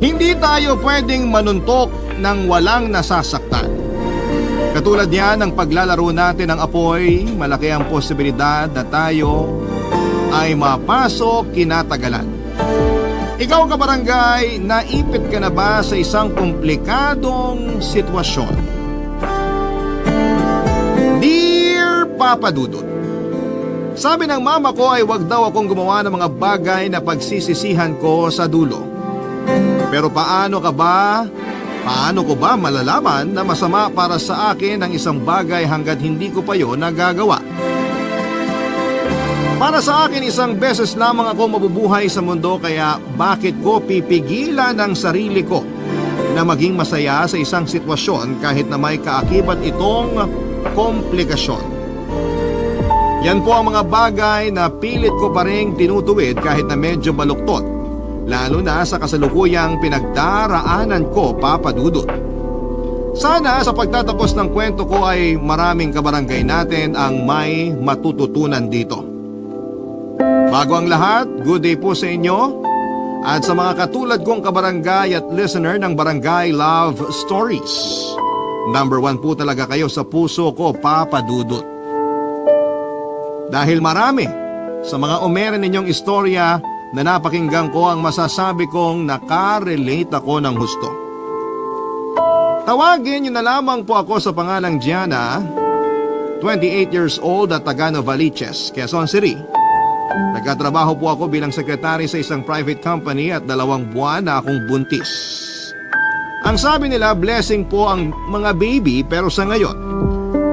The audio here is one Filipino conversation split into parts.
Hindi tayo pwedeng manuntok ng walang nasasaktan. Katulad niyan ng paglalaro natin ng apoy, malaki ang posibilidad na tayo ay mapasok kinatagalan. Ikaw kabarangay, naipit ka na ba sa isang komplikadong sitwasyon? Dear Papa Dudut, sabi ng mama ko ay wag daw akong gumawa ng mga bagay na pagsisisihan ko sa dulo. Pero paano ko ba malalaman na masama para sa akin ang isang bagay hanggat hindi ko pa yon nagagawa? Para sa akin, isang beses lamang ako mabubuhay sa mundo, kaya bakit ko pipigilan ang sarili ko na maging masaya sa isang sitwasyon kahit na may kaakibat itong komplikasyon? Yan po ang mga bagay na pilit ko pa rin tinutuwid kahit na medyo baluktot, lalo na sa kasalukuyang pinagdaraanan ko, Papa Dudut. Sana sa pagtatapos ng kwento ko ay maraming kabarangay natin ang may matututunan dito. Bago ang lahat, good day po sa inyo at sa mga katulad kong kabarangay at listener ng Barangay Love Stories. Number 1 po talaga kayo sa puso ko, Papa Dudut. Dahil marami sa mga umere ninyong istorya na napakinggan ko, ang masasabi kong nakarelate ako ng husto. Tawagin niyo na lamang po ako sa pangalang Gianna, 28 years old at taga Novaliches, Quezon City. Nagkatrabaho po ako bilang sekretary sa isang private company at 2 buwan na akong buntis. Ang sabi nila, blessing po ang mga baby, pero sa ngayon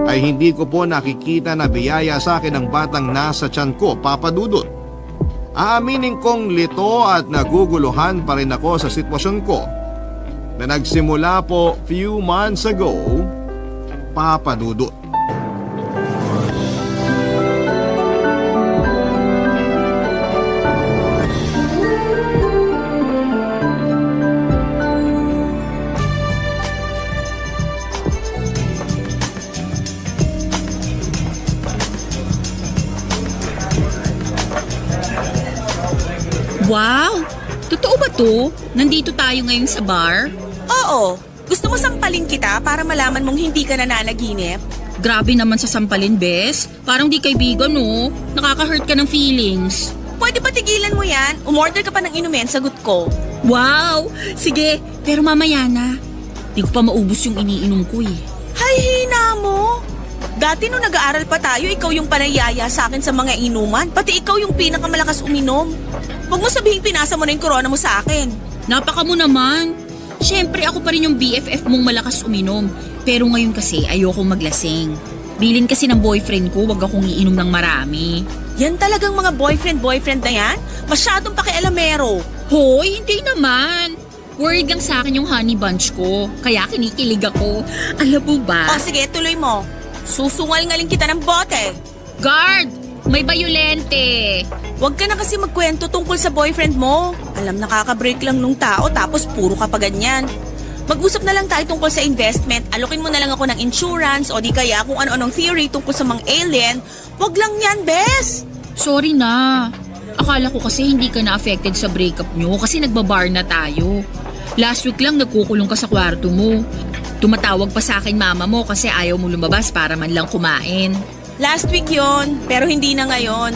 ay hindi ko po nakikita na biyaya sa akin ang batang nasa tiyan ko, Papa Dudut. Aaminin kong lito at naguguluhan pa rin ako sa sitwasyon ko na nagsimula po few months ago, Papa Dudut. Wow! Totoo ba to? Nandito tayo ngayon sa bar? Oo. Gusto mo sampalin kita para malaman mong hindi ka nananaginip? Grabe naman sa sampalin, bes. Parang di kaibigan, no? Nakaka-hurt ka ng feelings. Pwede ba tigilan mo yan? Umorder ka pa ng inumin, sagot ko. Wow! Sige, pero mamaya na. Di ko pa maubos yung iniinom ko eh. Hay, hina mo! Dati nung nag-aaral pa tayo, ikaw yung panayaya sa akin sa mga inuman. Pati ikaw yung pinakamalakas uminom. Huwag mo sabihing pinasa mo na yung corona mo sa akin. Napaka mo naman. Siyempre ako pa rin yung BFF mong malakas uminom. Pero ngayon kasi ayokong maglasing. Bilin kasi ng boyfriend ko, wag akong iinom ng marami. Yan talagang mga boyfriend na yan? Masyadong pakialamero. Hoy, hindi naman. Worried lang sa akin yung honey bunch ko. Kaya kinikilig ako. Alam mo ba? O sige, tuloy mo. Susungal-ngaling kita ng bote. Guard! May bayolente. Huwag ka na kasi magkwento tungkol sa boyfriend mo. Alam, nakaka-break lang nung tao tapos puro ka pa ganyan. Mag-usap na lang tayo tungkol sa investment. Alokin mo na lang ako ng insurance o di kaya kung ano-anong theory tungkol sa mga alien. Huwag lang yan, bes! Sorry na. Akala ko kasi hindi ka na-affected sa breakup nyo kasi nagbabar na tayo. Last week lang nagkukulong ka sa kwarto mo. Tumatawag pa sa akin mama mo kasi ayaw mo lumabas para man lang kumain. Last week yon, pero hindi na ngayon.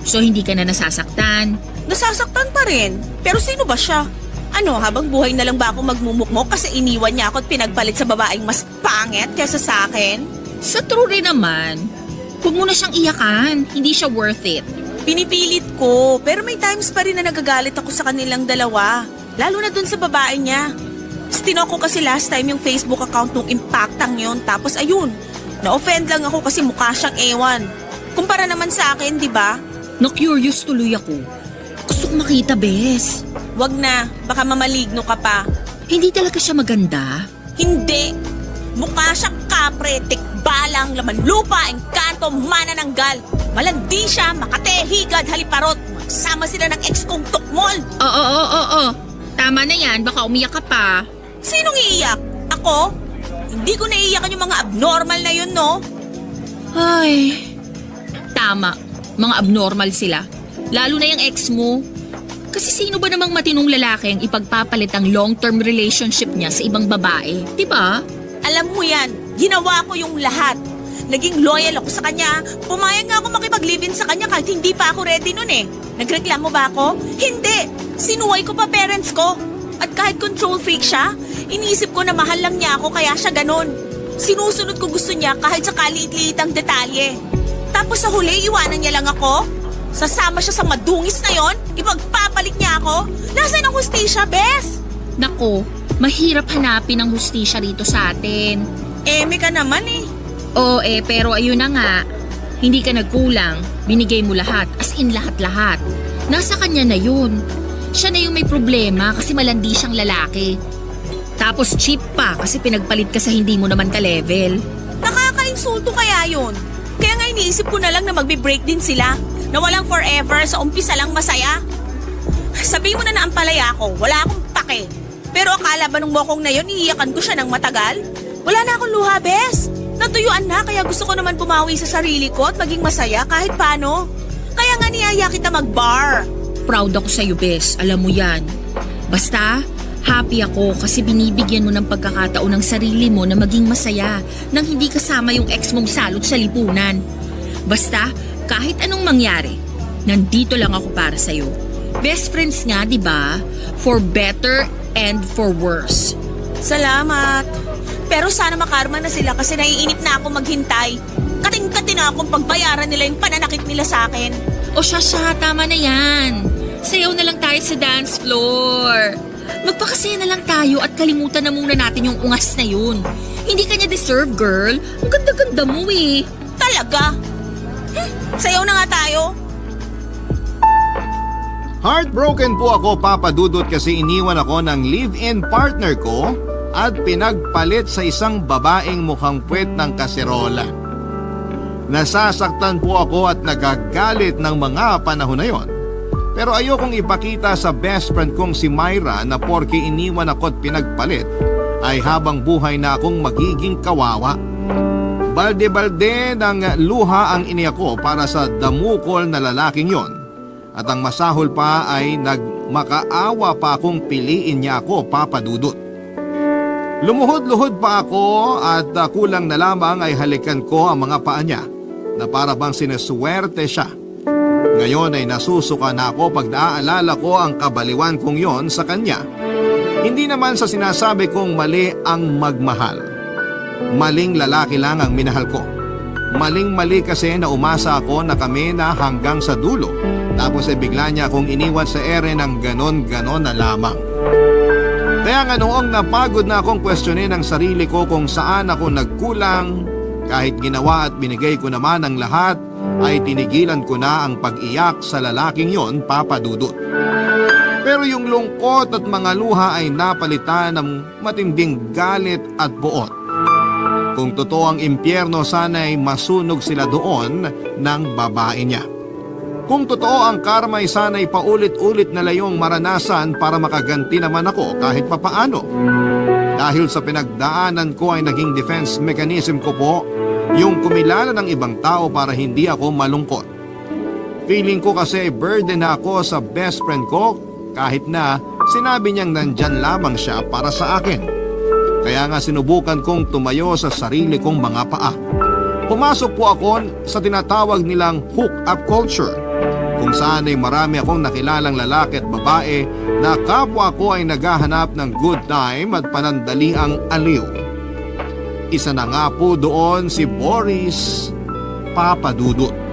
So hindi ka na nasasaktan? Nasasaktan pa rin. Pero sino ba siya? Ano, habang buhay na lang ba ako magmumukmok kasi iniwan niya ako at pinagpalit sa babaeng mas pangit kaysa sa akin? Sa true rin naman. Huwag mo na siyang iyakan. Hindi siya worth it. Pinipilit ko, pero may times pa rin na nagagalit ako sa kanilang dalawa. Lalo na dun sa babae niya. Tinoko kasi last time yung Facebook account nung impactang yon, tapos ayun, na-offend lang ako kasi mukha siyang ewan. Kumpara naman sa akin, di ba? Na-curious tuloy ako. Gusto ko makita, bes. Wag na, baka mamaligno ka pa. Hindi talaga siya maganda. Hindi. Mukha siyang kapre, tikbalang, laman lupa, engkanto, manananggal. Malandi siya, makate, higad, haliparot. Magsama sila ng ex kong tukmol. Oo. Tama na yan, baka umiyak ka pa. Sinong iiyak? Ako? Hindi ko naiiyakan yung mga abnormal na yun, no? Ay, tama. Mga abnormal sila. Lalo na yung ex mo. Kasi sino ba namang matinong lalaki ang ipagpapalit ang long-term relationship niya sa ibang babae? Diba? Alam mo yan, ginawa ko yung lahat. Naging loyal ako sa kanya. Pumayag nga ako makipag-live-in sa kanya kahit hindi pa ako ready nun eh. Nagreklamo ba ako? Hindi! Sinuway ko pa parents ko. At kahit control freak siya, iniisip ko na mahal lang niya ako kaya siya ganun. Sinusunod ko gusto niya kahit sa kaliit-liitang detalye. Tapos sa huli, iwanan niya lang ako? Sasama siya sa madungis na yon? Ipagpapalit niya ako? Nasaan ang hustisya, Bes? Nako, mahirap hanapin ang hustisya rito sa atin. Eme ka naman eh. Oo pero ayun na nga. Hindi ka nagkulang. Binigay mo lahat, as in lahat-lahat. Nasa kanya na yun. Siya na yung may problema kasi malandi siyang lalaki. Tapos cheap pa kasi pinagpalit ka sa hindi mo naman ka-level. Nakakainsulto kaya yun. Kaya nga iniisip ko na lang na magbe-break din sila. Na walang forever, sa umpisa lang masaya. Sabihin mo na na ang palaya ko, wala akong pake. Pero akala ba nung mokong na yun, iiyakan ko siya ng matagal? Wala na akong luha, Bes. Natuyuan na kaya gusto ko naman bumawi sa sarili ko at maging masaya kahit paano. Kaya nga niyaya kita mag-bar. Proud ako sa'yo, Bes. Alam mo yan. Basta, happy ako kasi binibigyan mo ng pagkakataon ng sarili mo na maging masaya nang hindi kasama yung ex mong salot sa lipunan. Basta, kahit anong mangyari, nandito lang ako para sa'yo. Best friends nga, di ba? For better and for worse. Salamat. Pero sana makarma na sila kasi naiinip na ako maghintay. Kating-kati na akong pagbayaran nila yung pananakit nila sa akin. O siya, tama na yan. Sayaw na lang tayo sa dance floor. Magpakasaya na lang tayo at kalimutan na muna natin yung ungas na yun. Hindi kanya deserve, girl. Ang ganda-ganda mo eh. Talaga? Sayaw na nga tayo. Heartbroken po ako, Papa Dudut, kasi iniwan ako ng live-in partner ko at pinagpalit sa isang babaeng mukhang puwet ng kaserola. Nasasaktan po ako at nagagalit ng mga panahon na yon. Pero ayokong ipakita sa best friend kong si Myra na porke iniwan ako at pinagpalit ay habang buhay na akong magiging kawawa. Balde-balde ng luha ang iniyak ko para sa damukol na lalaking yon. At ang masahol pa ay nagmakaawa pa akong piliin niya ako, Papa Dudut. Lumuhod-luhod pa ako at kulang na lamang ay halikan ko ang mga paa niya na para bang sineswerte siya. Ngayon ay nasusuka na ako pag naaalala ko ang kabaliwan kong yon sa kanya. Hindi naman sa sinasabi kong mali ang magmahal. Maling lalaki lang ang minahal ko. Maling-mali kasi na umasa ako na kami na hanggang sa dulo. Tapos ay bigla niya akong iniwan sa ere ng ganon-ganon na lamang. Kaya nga noong napagod na akong questionin ang sarili ko kung saan ako nagkulang, kahit ginawa at binigay ko naman ang lahat, ay tinigilan ko na ang pag-iyak sa lalaking yon, Papa Dudut. Pero yung lungkot at mga luha ay napalitan ng matinding galit at buot. Kung totoo ang impyerno, sana'y masunog sila doon ng babae niya. Kung totoo ang karma, ay sana'y paulit-ulit na layong maranasan para makaganti naman ako kahit papaano. Dahil sa pinagdaanan ko ay naging defense mechanism ko po yung kumilala ng ibang tao para hindi ako malungkot. Feeling ko kasi burden na ako sa best friend ko kahit na sinabi niyang nandyan lamang siya para sa akin. Kaya nga sinubukan kong tumayo sa sarili kong mga paa. Pumasok po ako sa tinatawag nilang hook-up culture, kung saan ay marami akong nakilalang lalaki at babae na kapwa ko ay naghahanap ng good time at panandaliang aliw. Isa na nga po doon si Boris, Papa Dudut.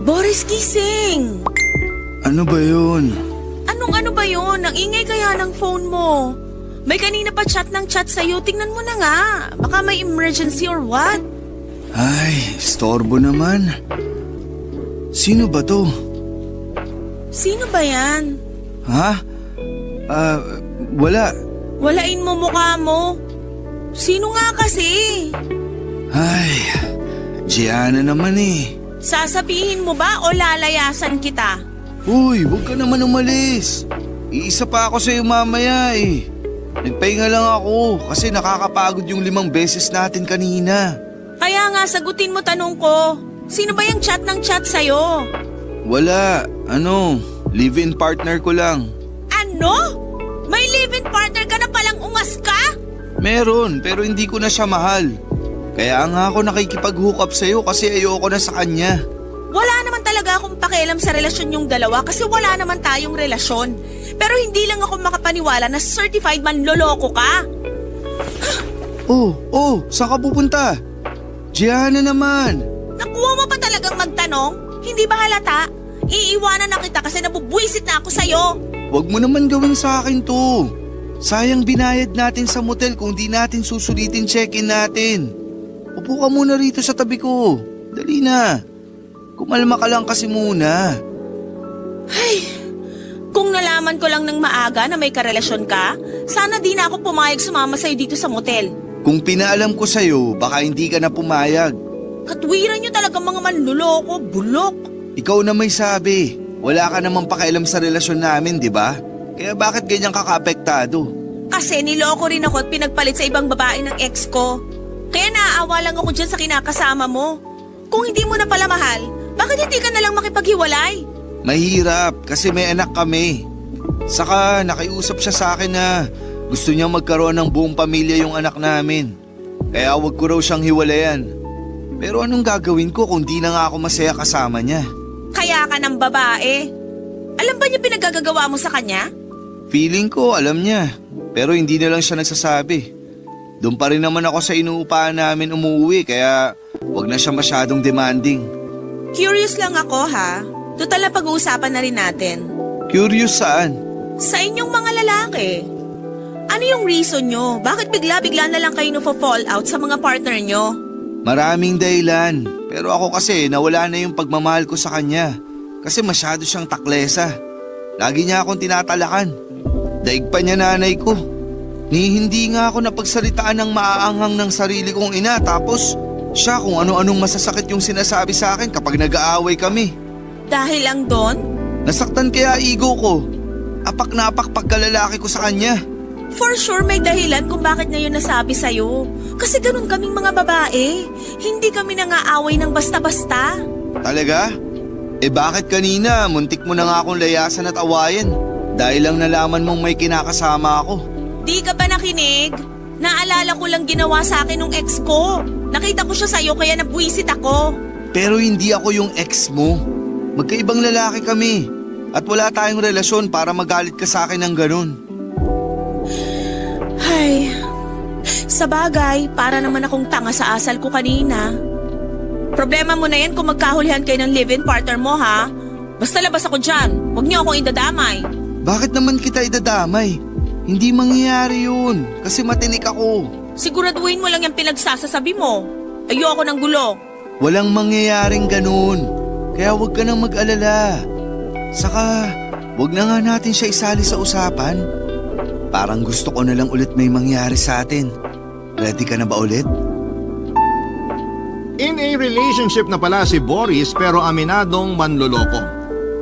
Boris, gising! Ano ba yun? Ano ba yun? Ang ingay kaya ng phone mo. May kanina pa chat ng chat sa'yo. Tingnan mo na nga. Baka may emergency or what? Ay, storbo naman. Sino ba to? Sino ba yan? Ha? Wala. Walain mo mukha mo. Sino nga kasi? Ay, Gianna naman eh. Sasabihin mo ba o lalayasan kita? Uy, huwag ka naman umalis. Iisa pa ako sa'yo mamaya eh. Nagpahinga lang ako kasi nakakapagod yung 5 beses natin kanina. Kaya nga sagutin mo tanong ko. Sino ba yung chat ng chat sa'yo? Wala, live-in partner ko lang. Ano? May live-in partner ka na palang ungas ka? Meron, pero hindi ko na siya mahal. Kaya nga ako nakikipag-hook up sa'yo kasi ayoko na sa kanya. Wala naman talaga akong pakialam sa relasyon yung dalawa kasi wala naman tayong relasyon. Pero hindi lang ako makapaniwala na certified manloloko ka. Oh, saan ka pupunta? Gianna naman. Nakuha mo pa talagang magtanong? Hindi ba halata? Iiwanan na kita kasi nabubwisit na ako sa'yo. Huwag mo naman gawin sa akin to. Sayang binayad natin sa motel kung di natin susulitin check-in natin. Upo ka muna rito sa tabi ko. Dali na. Kumalma ka lang kasi muna. Ay, kung nalaman ko lang ng maaga na may karelasyon ka, sana di na ako pumayag sumama sa'yo dito sa motel. Kung pinaalam ko sa'yo, baka hindi ka na pumayag. Katwiran nyo talaga mga manluloko, bulok. Ikaw na may sabi. Wala ka namang pakialam sa relasyon namin, di ba? Kaya bakit ganyan ka kaapektado? Kasi niloko rin ako at pinagpalit sa ibang babae ng ex ko. Kaya naaawa lang ako dyan sa kinakasama mo. Kung hindi mo na pala mahal, bakit hindi ka nalang makipaghiwalay? Mahirap kasi may anak kami. Saka nakiusap siya sa akin na gusto niya magkaroon ng buong pamilya yung anak namin. Kaya wag ko raw siyang hiwalayan. Pero anong gagawin ko kung di na nga ako masaya kasama niya? Kaya ka ng babae. Alam ba niya pinagagagawa mo sa kanya? Feeling ko alam niya, pero hindi na lang siya nagsasabi. Doon pa rin naman ako sa inuupahan namin umuwi kaya wag na siya masyadong demanding. Curious lang ako ha. Total na pag-uusapan na rin natin. Curious saan? Sa inyong mga lalaki. Ano yung reason nyo? Bakit bigla-bigla na lang kayo na-fall out sa mga partner nyo? Maraming dahilan, pero ako kasi nawala na yung pagmamahal ko sa kanya. Kasi masyado siyang taklesa. Lagi niya akong tinatalakan. Daig pa niya nanay ko. Ni hindi nga ako napagsalitaan ng maaanghang ng sarili kong ina tapos siya kung ano-anong masasakit yung sinasabi sa akin kapag nag-aaway kami. Dahil lang doon? Nasaktan kaya ego ko. Apak na apak pagkalalaki ko sa kanya. For sure may dahilan kung bakit niya yun nasabi sa'yo. Kasi ganun kaming mga babae. Hindi kami nangaaway ng basta-basta. Talaga? Bakit kanina muntik mo na nga akong layasan at awayan? Dahil lang nalaman mong may kinakasama ako. Di ka ba nakinig? Naalala ko lang ginawa sa akin ng ex ko. Nakita ko siya sa'yo kaya nabwisit ako. Pero hindi ako yung ex mo. Magkaibang lalaki kami. At wala tayong relasyon para magalit ka sa akin ng ganun. Ay, sa bagay, para naman akong tanga sa asal ko kanina. Problema mo na yan kung magkahulihan kayo ng live-in partner mo ha. Basta labas ako dyan, huwag niyo akong idadamay. Bakit naman kita idadamay? Hindi mangyayari yun kasi matinik ako. Siguraduhin mo lang yung pinagsasasabi mo. Ayoko ng gulo. Walang mangyayaring ganun. Kaya huwag ka nang mag-alala. Saka, huwag na nga natin siya isali sa usapan. Parang gusto ko na lang ulit may mangyari sa atin. Ready ka na ba ulit? In a relationship na pala si Boris pero aminadong manloloko.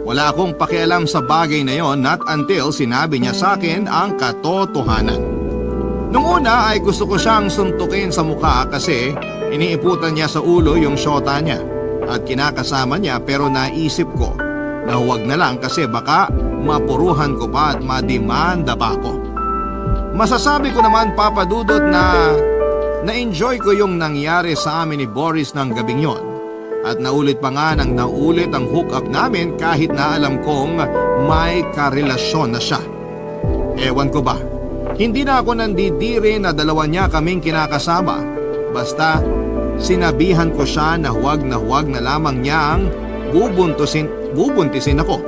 Wala akong pakialam sa bagay na yon not until sinabi niya sa akin ang katotohanan. Nung una ay gusto ko siyang suntukin sa mukha kasi iniiputan niya sa ulo yung syota niya at kinakasama niya pero naisip ko na huwag na lang kasi baka mapuruhan ko pa at madimanda pa ako. Masasabi ko naman Papa Dudut na na-enjoy ko yung nangyari sa amin ni Boris ng gabing yon. At naulit pa nga nang naulit ang hook-up namin kahit na alam kong may karelasyon na siya. Ewan ko ba, hindi na ako nandidiri na dalawa niya kaming kinakasama. Basta sinabihan ko siya na huwag na lamang niyang bubuntisin ako.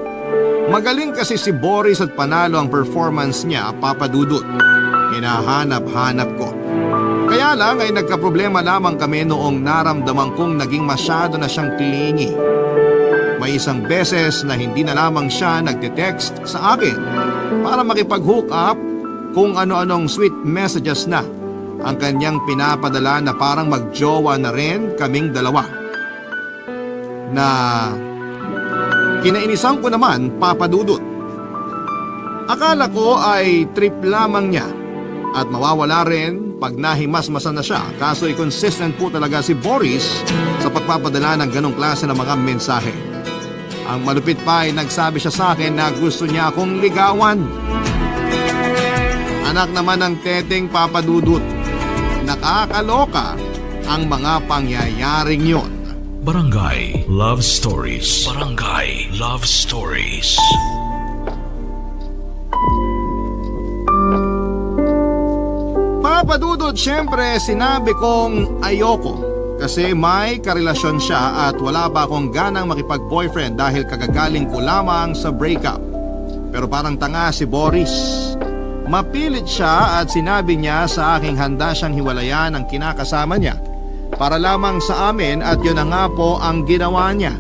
Magaling kasi si Boris at panalo ang performance niya, Papa Dudut. Hinahanap-hanap ko. Kaya lang ay nagkaproblema lamang kami noong naramdaman kong naging masyado na siyang clingy. May isang beses na hindi na lamang siya nagte-text sa akin para makipag-hook up kung ano-anong sweet messages na. ang kanyang pinapadala na parang magjowa na rin kaming dalawa. Na kinainisan ko naman, Papa Dudut. Akala ko ay trip lamang niya at mawawala rin pag nahimasmasan na siya, kaso ay consistent po talaga si Boris sa pagpapadala ng ganong klase ng mga mensahe. Ang malupit pa ay nagsabi siya sa akin na gusto niya akong ligawan. Anak naman ng teteng Papa Dudut, nakakaloka ang mga pangyayaring yon. Barangay Love Stories. Barangay Love Stories. Papa Dudut, syempre sinabi kong ayoko kasi may karelasyon siya at wala pa akong ganang makipag-boyfriend dahil kagagaling ko lamang sa breakup. Pero parang tanga si Boris. Mapilit siya at sinabi niya sa aking handa siyang hiwalayan ang kinakasama niya para lamang sa amin at yun na nga po ang ginawa niya.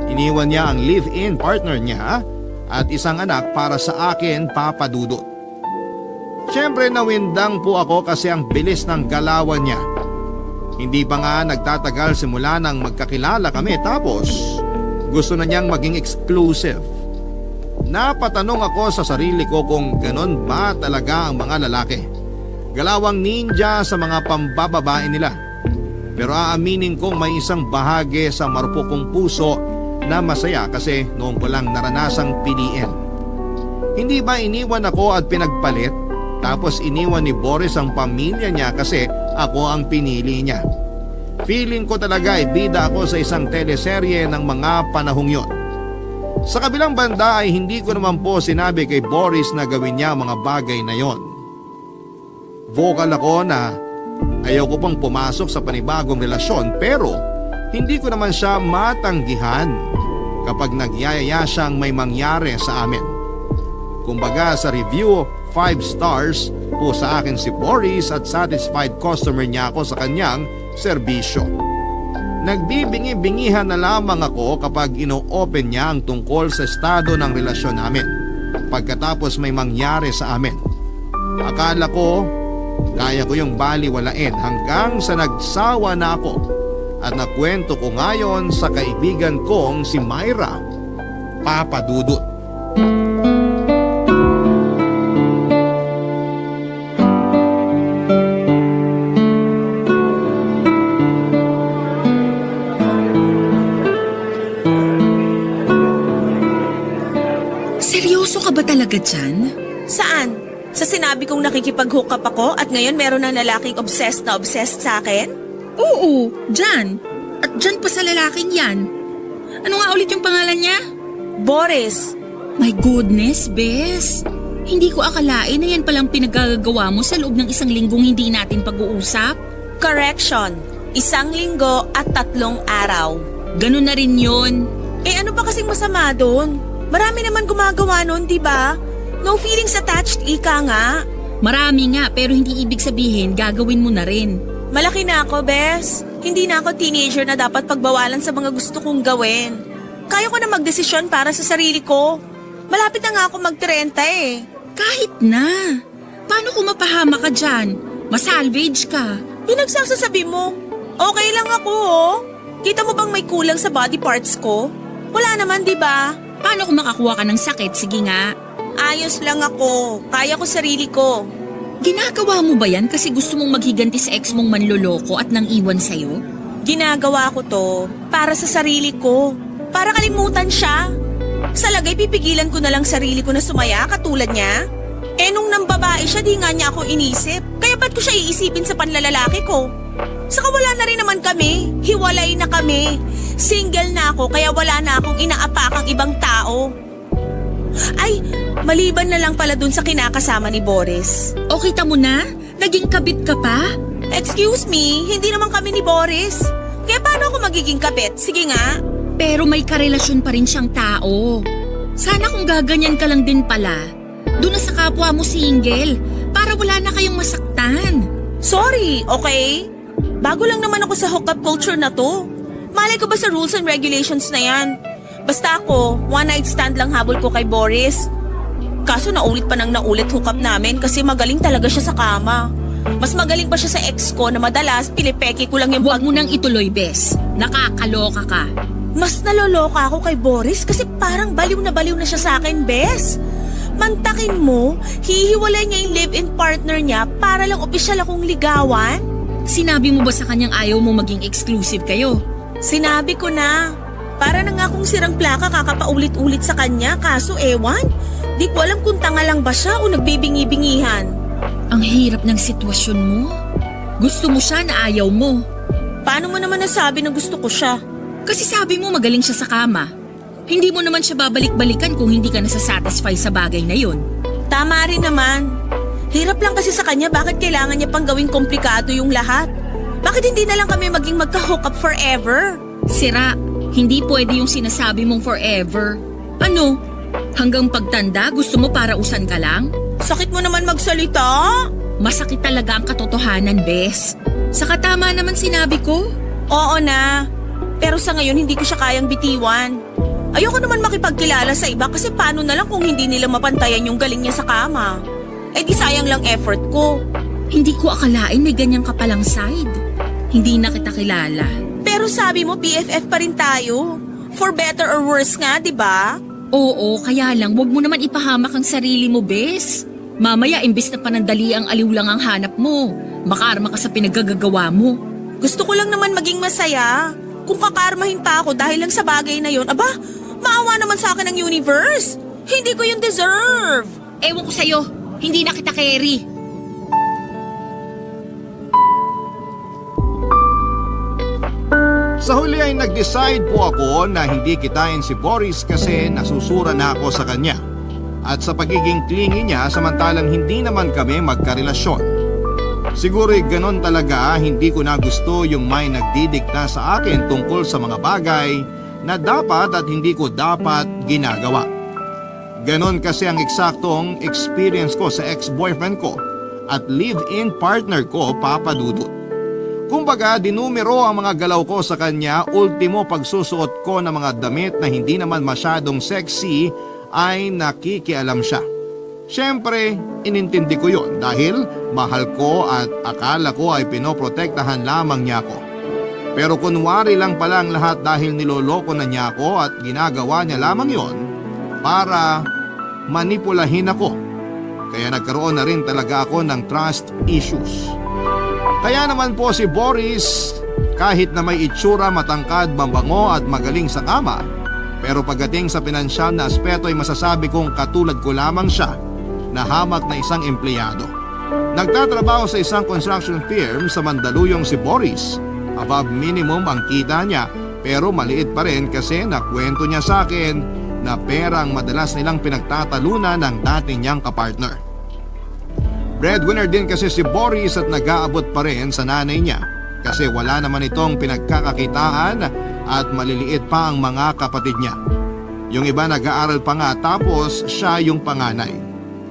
Iniwan niya ang live-in partner niya at isang anak para sa akin, Papa Dudut. Siyempre nawindang po ako kasi ang bilis ng galawan niya. Hindi pa nga nagtatagal simula nang magkakilala kami tapos gusto na niyang maging exclusive. Napatanong ako sa sarili ko kung ganon ba talaga ang mga lalaki. Galawang ninja sa mga pambababae nila. Pero aaminin kong may isang bahagi sa marupok puso na masaya kasi noong ko lang naranasang piliin. Hindi ba iniwan ako at pinagpalit? Tapos iniwan ni Boris ang pamilya niya kasi ako ang pinili niya. Feeling ko talaga ay bida ako sa isang teleserye ng mga panahong yon. Sa kabilang banda ay hindi ko naman po sinabi kay Boris na gawin niya mga bagay na yon. Vocal ako na ayaw ko pang pumasok sa panibagong relasyon pero hindi ko naman siya matanggihan kapag nagyayaya siyang may mangyari sa amin. Kumbaga sa review, 5 stars po sa akin si Boris at satisfied customer niya ako sa kanyang serbisyo. Nagbibingi-bingihan na lamang ako kapag ino-open niya ang tungkol sa estado ng relasyon namin pagkatapos may mangyari sa amin. Akala ko kaya ko yung baliwalain hanggang sa nagsawa na ako at nakwento ko ngayon sa kaibigan kong si Myra, Papa Dudut. Seryoso ka ba talaga dyan? Saan? Sa sinabi kong nakikipag-hook up ako at ngayon meron ng lalaking obsessed na obsessed sa akin? Oo, dyan. At dyan pa sa lalaking yan. Ano nga ulit yung pangalan niya? Boris. My goodness, Bes. Hindi ko akalain na yan palang pinagagawa mo sa loob ng 1 linggong hindi natin pag-uusap. Correction. 1 linggo at 3 araw. Ganun na rin yun. Eh ano ba kasing masama doon? Marami naman gumagawa noon, di ba? No feelings attached, ika nga. Marami nga pero hindi ibig sabihin gagawin mo na rin. Malaki na ako, Bes. Hindi na ako teenager na dapat pagbawalan sa mga gusto kong gawin. Kaya ko na magdesisyon para sa sarili ko. Malapit na nga ako mag-30 eh. Kahit na. Paano kung mapahama ka dyan? Masalvage ka. Pinagsasasabi mo, okay lang ako oh. Kita mo bang may kulang sa body parts ko? Wala naman, di ba? Paano kung makakuha ka ng sakit? Sige nga. Ayos lang ako. Kaya ko sarili ko. Ginagawa mo ba yan kasi gusto mong maghiganti sa ex mong manloloko at nang iwan sa'yo? Ginagawa ko to para sa sarili ko. Para kalimutan siya. Sa lagay pipigilan ko na lang sarili ko na sumaya katulad niya. Eh nung nang babae siya di nga niya ako inisip. Kaya ba't ko siya iisipin sa panlalalaki ko? Saka wala na rin naman kami. Hiwalay na kami. Single na ako kaya wala na akong inaapakang ibang tao. Ay, maliban na lang pala dun sa kinakasama ni Boris. O kita mo na? Naging kabit ka pa? Excuse me, hindi naman kami ni Boris. Kaya paano ako magiging kabit? Sige nga. Pero may karelasyon pa rin siyang tao. Sana kung gaganyan ka lang din pala, doon na sa kapwa mo single, para wala na kayong masaktan. Sorry, okay? Bago lang naman ako sa hookup culture na to. Malay ko ba sa rules and regulations na yan? Basta ako, one night stand lang habol ko kay Boris. Kaso naulit pa nang naulit hookup namin kasi magaling talaga siya sa kama. Mas magaling pa siya sa ex ko na madalas pinipeke ko lang yung Huwag mo nang ituloy, Bes. Nakakaloka ka. Mas naloloka ako kay Boris kasi parang baliw na siya sa akin, Bes. Mantakin mo, hihiwalay niya yung live-in partner niya para lang opisyal akong ligawan? Sinabi mo ba sa kanyang ayaw mo maging exclusive kayo? Sinabi ko na. Para na nga akong sirang plaka kakapaulit-ulit sa kanya kaso ewan. Di ko alam kung tanga lang ba siya o nagbibingi-bingihan. Ang hirap ng sitwasyon mo. Gusto mo siya na ayaw mo. Paano mo naman nasabi na gusto ko siya? Kasi sabi mo magaling siya sa kama. Hindi mo naman siya babalik-balikan kung hindi ka nasasatisfy sa bagay na yun. Tama rin naman. Hirap lang kasi sa kanya bakit kailangan niya pang gawing komplikado yung lahat. Bakit hindi na lang kami maging magka-hook up forever? Sira, hindi pwede yung sinasabi mong forever. Ano? Hanggang pagtanda gusto mo para usan ka lang? Sakit mo naman magsalita. Masakit talaga ang katotohanan, Bes. Saka tama naman sinabi ko. Oo na. Pero sa ngayon hindi ko siya kayang bitiwan. Ayoko naman makipagkilala sa iba kasi paano na lang kung hindi nila mapantayan yung galing niya sa kama. Eh di sayang lang effort ko. Hindi ko akalain may ganyan ka palang side. Hindi na kita kilala. Pero sabi mo BFF pa rin tayo. For better or worse nga, di ba? Oo, kaya lang wag mo naman ipahamak ang sarili mo, Bes. Mamaya imbis na panandali ang aliw lang ang hanap mo. Makarma ka sa pinagagagawa mo. Gusto ko lang naman maging masaya. Kung kakarmahin pa ako dahil lang sa bagay na yon, aba, maawa naman sa akin ang universe. Hindi ko yun deserve. Ewan ko sa'yo, hindi na kita carry. Sa huli ay nag-decide po ako na hindi kitain si Boris kasi nasusura na ako sa kanya. At sa pagiging clingy niya samantalang hindi naman kami magkarelasyon. Siguro'y ganon talaga, hindi ko na gusto yung may nagdidikta sa akin tungkol sa mga bagay na dapat at hindi ko dapat ginagawa. Ganon kasi ang eksaktong experience ko sa ex-boyfriend ko at live-in partner ko, Papa Dudut. Kumbaga, dinumero ang mga galaw ko sa kanya, ultimo pagsusuot ko ng mga damit na hindi naman masyadong sexy ay nakikialam siya. Siyempre, inintindi ko yon dahil mahal ko at akala ko ay pinoprotektahan lamang niya ako. Pero kunwari lang pala ang lahat dahil niloloko na niya ako at ginagawa niya lamang yon para manipulahin ako. Kaya nagkaroon na rin talaga ako ng trust issues. Kaya naman po si Boris, kahit na may itsura, matangkad, mabango at magaling sa kama, pero pagdating sa pinansyal na aspeto ay masasabi kong katulad ko lamang siya na hamak na isang empleyado. Nagtatrabaho sa isang construction firm sa Mandaluyong si Boris. Above minimum ang kita niya pero maliit pa rin kasi nakwento niya sa akin na perang madalas nilang pinagtatalunan ng dati niyang kapartner. Breadwinner din kasi si Boris at nag-aabot pa rin sa nanay niya kasi wala naman itong pinagkakakitaan at maliliit pa ang mga kapatid niya. Yung iba nag-aaral pa nga tapos siya yung panganay.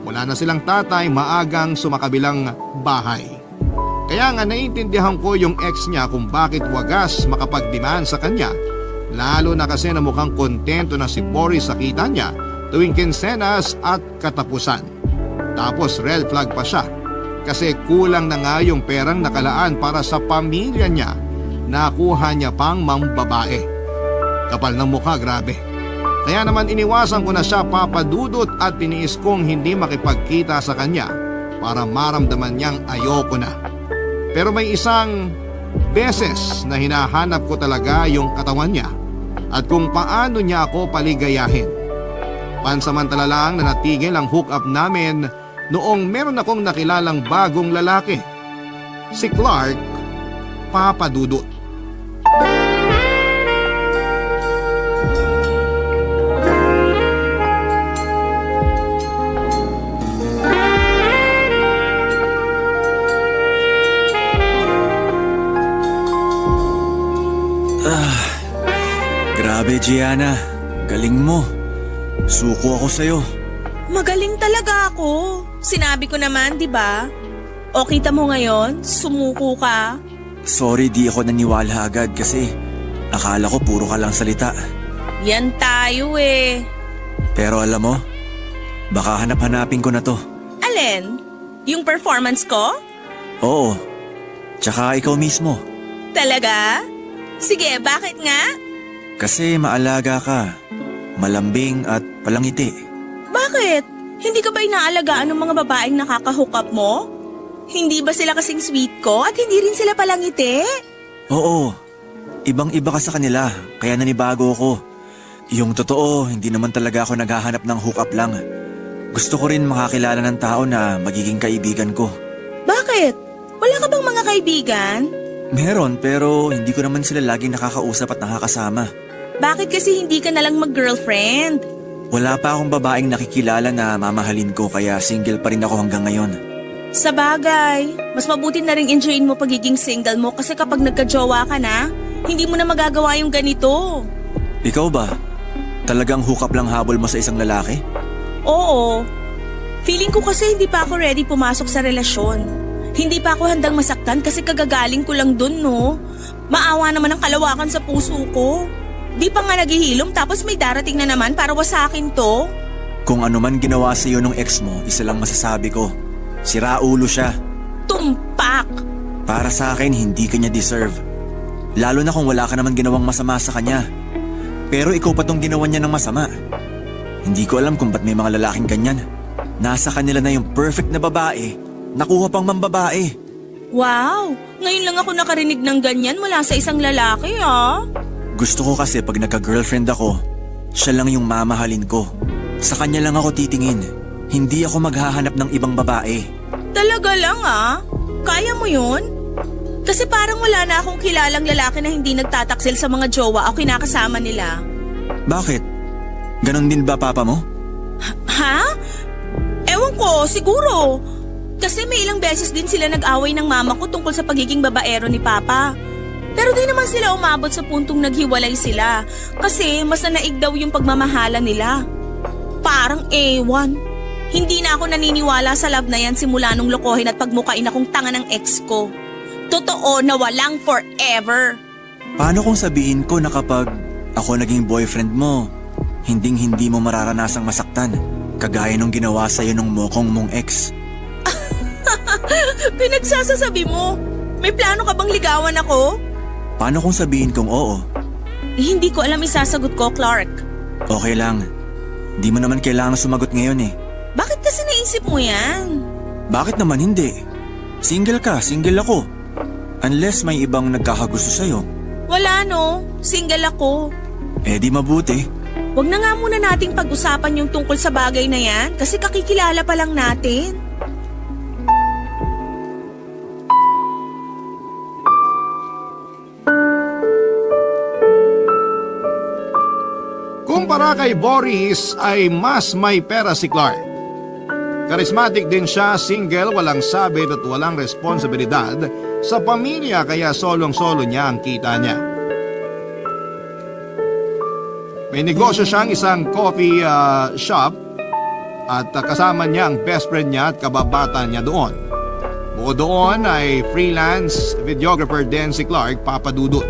Wala na silang tatay, maagang sumakabilang bahay. Kaya nga naiintindihan ko yung ex niya kung bakit wagas makapag-demand sa kanya. Lalo na kasi na mukhang kontento na si Boris sa kita niya tuwing kinsenas at katapusan. Tapos red flag pa siya kasi kulang na nga yung perang nakalaan para sa pamilya niya. Nakuha niya pang mambabae. Kapal ng mukha, grabe. Kaya naman iniwasan ko na siya, Papa Dudut, at tiniis kong hindi makipagkita sa kanya para maramdaman niyang ayoko na. Pero may isang beses na hinahanap ko talaga yung katawan niya at kung paano niya ako paligayahin. Pansamantala lang na natigil ang hook-up namin noong meron akong nakilalang bagong lalaki. Si Clark, Papa Dudut. Grabe, Gianna. Galing mo. Suko ako sa'yo. Magaling talaga ako. Sinabi ko naman, di ba? O kita mo ngayon, sumuko ka. Sorry, di ako naniwala agad kasi akala ko puro ka lang salita. Yan tayo eh. Pero alam mo, baka hanap-hanapin ko na to. Alin? Yung performance ko? Oo. Tsaka ikaw mismo. Talaga? Sige, bakit nga? Kasi maalaga ka, malambing at palangiti. Bakit? Hindi ka ba inaalagaan ng mga babaeng nakaka-hook up mo? Hindi ba sila kasing sweet ko at hindi rin sila palangiti? Oo. Ibang-iba ka sa kanila, kaya nanibago ako. Yung totoo, hindi naman talaga ako naghahanap ng hook up lang. Gusto ko rin makakilala ng tao na magiging kaibigan ko. Bakit? Wala ka bang mga kaibigan? Meron, pero hindi ko naman sila laging nakakausap at nakakasama. Bakit kasi hindi ka nalang mag-girlfriend? Wala pa akong babaeng nakikilala na mamahalin ko kaya single pa rin ako hanggang ngayon. Sa bagay, mas mabuti na rin enjoyin mo pagiging single mo kasi kapag nagka-jowa ka na, hindi mo na magagawa yung ganito. Ikaw ba? Talagang hook up lang habol mo sa isang lalaki? Oo. Feeling ko kasi hindi pa ako ready pumasok sa relasyon. Hindi pa ako handang masaktan kasi kagagaling ko lang dun, no? Maawa naman ang kalawakan sa puso ko. Di pa nga naghihilom tapos may darating na naman para wasakin to. Kung ano man ginawa sa iyo ng ex mo, isa lang masasabi ko. Siraulo siya. Tumpak! Para sa akin, hindi kanya deserve. Lalo na kung wala ka naman ginawang masama sa kanya. Pero ikaw pa tong ginawa niya ng masama. Hindi ko alam kung ba't may mga lalaking ganyan. Nasa kanila na yung perfect na babae, nakuha pang mambabae. Wow! Ngayon lang ako nakarinig ng ganyan mula sa isang lalaki, ah. Gusto ko kasi pag nagka-girlfriend ako, siya lang yung mamahalin ko. Sa kanya lang ako titingin. Hindi ako maghahanap ng ibang babae. Talaga lang, ah? Kaya mo yun? Kasi parang wala na akong kilalang lalaki na hindi nagtataksil sa mga jowa o kinakasama nila. Bakit? Ganon din ba papa mo? Ha? Ewan ko, siguro. Kasi may ilang beses din sila nag-away ng mama ko tungkol sa pagiging babaero ni papa. Pero di naman sila umabot sa puntong naghiwalay sila kasi mas nanaig daw yung pagmamahala nila. Parang ewan. Hindi na ako naniniwala sa love na yan simula nung lokohin at pagmukain akong tanga ng ex ko. Totoo na walang forever. Paano kung sabihin ko na kapag ako naging boyfriend mo, hinding-hindi mo mararanasang masaktan, kagaya nung ginawa sa'yo nung mokong mong ex? Pinagsasasabi mo? May plano ka bang ligawan ako? Paano kung sabihin kong oo? Hindi ko alam isasagot ko, Clark. Okay lang. Di mo naman kailangan sumagot ngayon eh. Bakit kasi naisip mo yan? Bakit naman hindi? Single ka, single ako. Unless may ibang nagkakagusto sa'yo. Wala no, single ako. Eh di mabuti. Wag na nga muna nating pag-usapan yung tungkol sa bagay na yan kasi kakikilala pa lang natin. Kumpara kay Boris ay mas may pera si Clark. Charismatic din siya, single, walang sabit at walang responsibilidad sa pamilya kaya solong-solo niya ang kita niya. May negosyo siyang isang coffee shop at kasama niya ang best friend niya at kababata niya doon. Bukod doon ay freelance videographer din si Clark, Papa Dudut.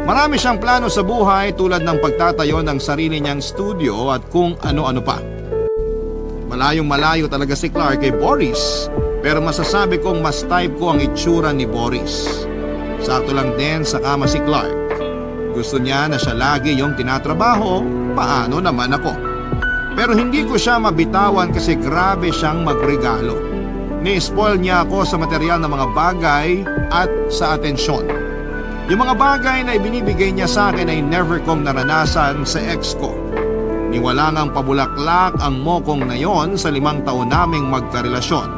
Marami siyang plano sa buhay tulad ng pagtatayo ng sarili niyang studio at kung ano-ano pa. Malayong malayo talaga si Clark kay Boris, pero masasabi kong mas type ko ang itsura ni Boris. Sakto lang din sa kama si Clark. Gusto niya na siya lagi yung tinatrabaho, paano naman ako. Pero hindi ko siya mabitawan kasi grabe siyang magregalo. Ni-spoil niya ako sa material ng mga bagay at sa atensyon. Yung mga bagay na ibinibigay niya sa akin ay never kong naranasan sa ex ko. Niwala ngang pabulaklak ang mokong na yon sa 5 taon naming magkarelasyon.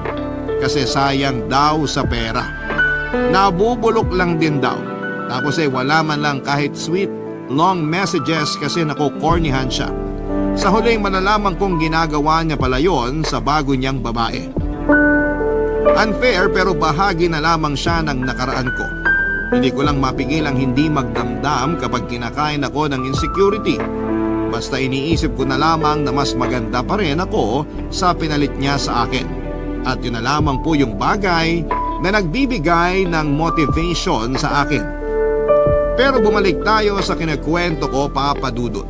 Kasi sayang daw sa pera. Nabubulok lang din daw. Tapos ay wala man lang kahit sweet, long messages kasi nakukornihan siya. Sa huling malalaman kong ginagawa niya pala yon sa bago niyang babae. Unfair pero bahagi na lamang siya ng nakaraan ko. Hindi ko lang mapigil ang hindi magdamdam kapag kinakain ako ng insecurity. Basta iniisip ko na lamang na mas maganda pa rin ako sa pinalit niya sa akin. At yun na lamang po yung bagay na nagbibigay ng motivation sa akin. Pero bumalik tayo sa kinakwento ko, Papa Dudut.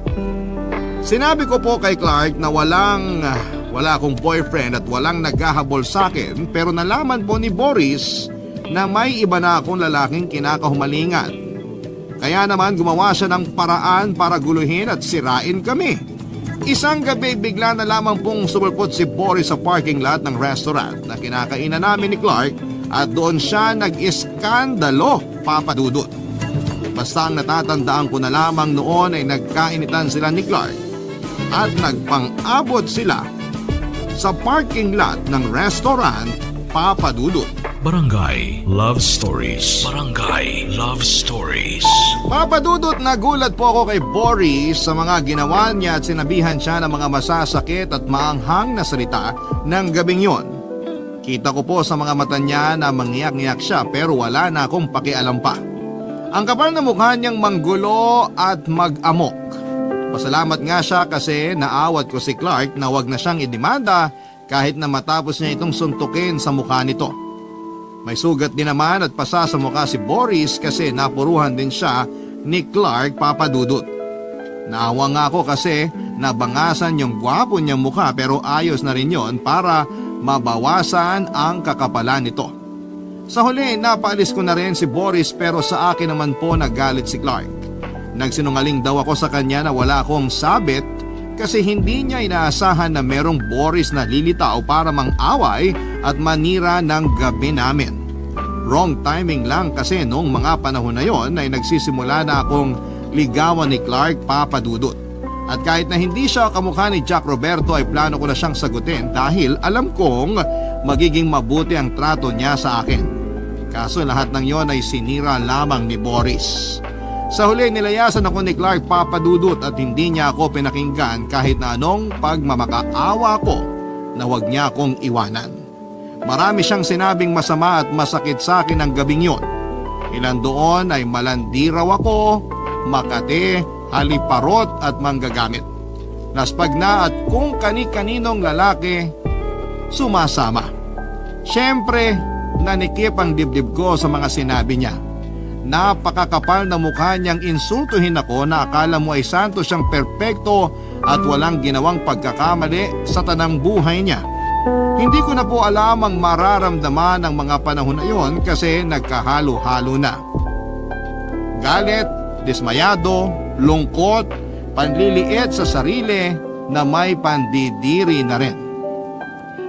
Sinabi ko po kay Clark na walang Wala akong boyfriend at walang naghahabol sa akin, pero nalaman po ni Boris na may iba na akong lalaking kinakahumalingan. Kaya naman gumawa siya ng paraan para guluhin at sirain kami. Isang gabi bigla na lamang pong sumulpot si Boris sa parking lot ng restaurant na kinakainan namin ni Clark at doon siya nag-iskandalo, Papa Dudut. Basta ang natatandaan ko na lamang noon ay nagkainitan sila ni Clark at nagpang-abot sila sa parking lot ng restaurant, Papa Dudut. Barangay Love Stories. Barangay Love Stories. Papa Dudut, nagulat po ako kay Boris sa mga ginawa niya at sinabihan siya ng mga masasakit at maanghang na salita ng gabing yon. Kita ko po sa mga mata niya na mangyak-ngyak siya pero wala na akong pakialam pa. Ang kapal na mukha niyang manggulo at mag-amok. Pasalamat nga siya kasi naawat ko si Clark na wag na siyang idemanda kahit na matapos niya itong suntukin sa mukha nito. May sugat din naman at pasa sa mukha si Boris kasi napuruhan din siya ni Clark, Papa Dudut. Naawa nga ako kasi nabangasan yung gwapo niyang mukha pero ayos na rin yon para mabawasan ang kakapalan nito. Sa huli, napaalis ko na rin si Boris pero sa akin naman po nagalit si Clark. Nagsinungaling daw ako sa kanya na wala akong sabit kasi hindi niya inaasahan na merong Boris na lilitaw para mang-away at manira ng gabi namin. Wrong timing lang kasi noong mga panahon na yon ay nagsisimula na akong ligawan ni Clark, Papa Dudut. At kahit na hindi siya kamukha ni Jack Roberto ay plano ko na siyang sagutin dahil alam kong magiging mabuti ang trato niya sa akin. Kaso lahat ng yon ay sinira lamang ni Boris. Sa huli nilayasan ako ni Clark, Papa Dudut at hindi niya ako pinakinggan kahit na anong pagmamakaawa ko na wag niya akong iwanan. Marami siyang sinabing masama at masakit sa akin ang gabing yon. Ilan doon ay malandi raw ako, makate, haliparot at manggagamit. Naspag na at kung kani-kaninong lalaki sumasama. Siyempre, nanikip ang dibdib ko sa mga sinabi niya. Napakakapal na mukha niyang insultuhin ako na akala mo ay santo siyang perpekto at walang ginawang pagkakamali sa tanang buhay niya. Hindi ko na po alam ang mararamdaman ng mga panahon na yon kasi nagkahalo-halo na. Galit, dismayado, lungkot, panliliit sa sarili na may pandidiri na rin.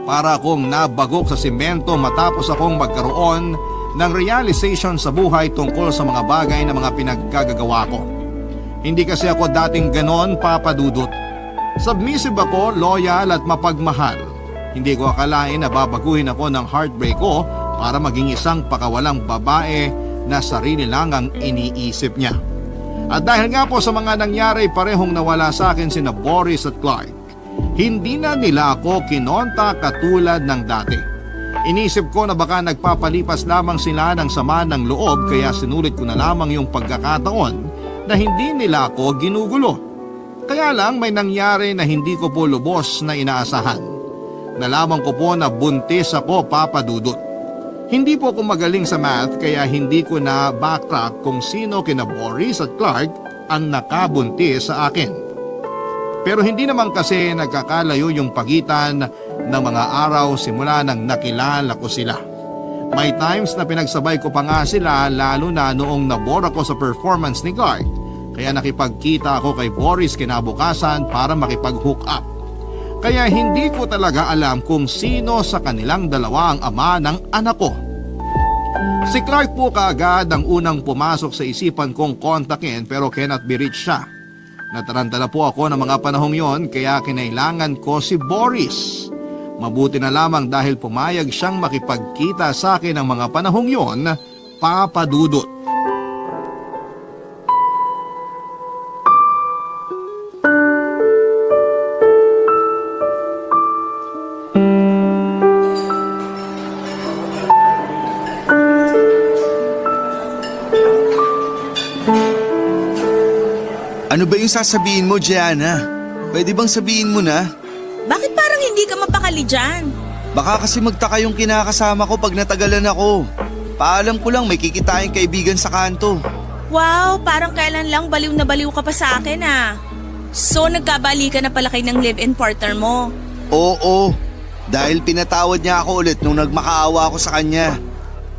Para akong nabagok sa simento matapos akong magkaroon ng realization sa buhay tungkol sa mga bagay na mga pinaggagawa ko. Hindi kasi ako dating ganon, Papa Dudut. Submissive ako, loyal at mapagmahal. Hindi ko akalain na babaguhin ako ng heartbreak ko para maging isang pakawalang babae na sarili lang ang iniisip niya. At dahil nga po sa mga nangyari, parehong nawala sa akin sina Boris at Clark. Hindi na nila ako kinonta katulad ng dati. Inisip ko na baka nagpapalipas lamang sila ng sama ng loob kaya sinulit ko na lamang yung pagkakataon na hindi nila ako ginugulo. Kaya lang may nangyari na hindi ko po lubos na inaasahan. Nalaman ko po na buntis ako, Papa Dudut. Hindi po ako magaling sa math kaya hindi ko na backtrack kung sino kina Boris at Clark ang nakabuntis sa akin. Pero hindi naman kasi nagkakalayo yung pagitan ng mga araw simula nang nakilala ko sila. May times na pinagsabay ko pa nga sila lalo na noong nabore ako sa performance ni Clark. Kaya nakipagkita ako kay Boris kinabukasan para makipag-hook up. Kaya hindi ko talaga alam kung sino sa kanilang dalawa ang ama ng anak ko. Si Clark po kaagad ang unang pumasok sa isipan kong kontakin pero cannot be reached siya. Nataranta na po ako ng mga panahong yon kaya kinailangan ko si Boris. Mabuti na lamang dahil pumayag siyang makipagkita sa akin ng mga panahong yon, Papa Dudut. Ano ba yung sasabihin mo, Gianna? Pwede bang sabihin mo na? Bakit parang hindi ka mapakali dyan? Baka kasi magtaka yung kinakasama ko pag natagalan ako. Paalam ko lang may kikitain kaibigan sa kanto. Wow, parang kailan lang baliw na baliw ka pa sa akin ah. So nagkabalikan na pala kayo ng live-in partner mo. Oo, dahil pinatawad niya ako ulit nung nagmakaawa ako sa kanya.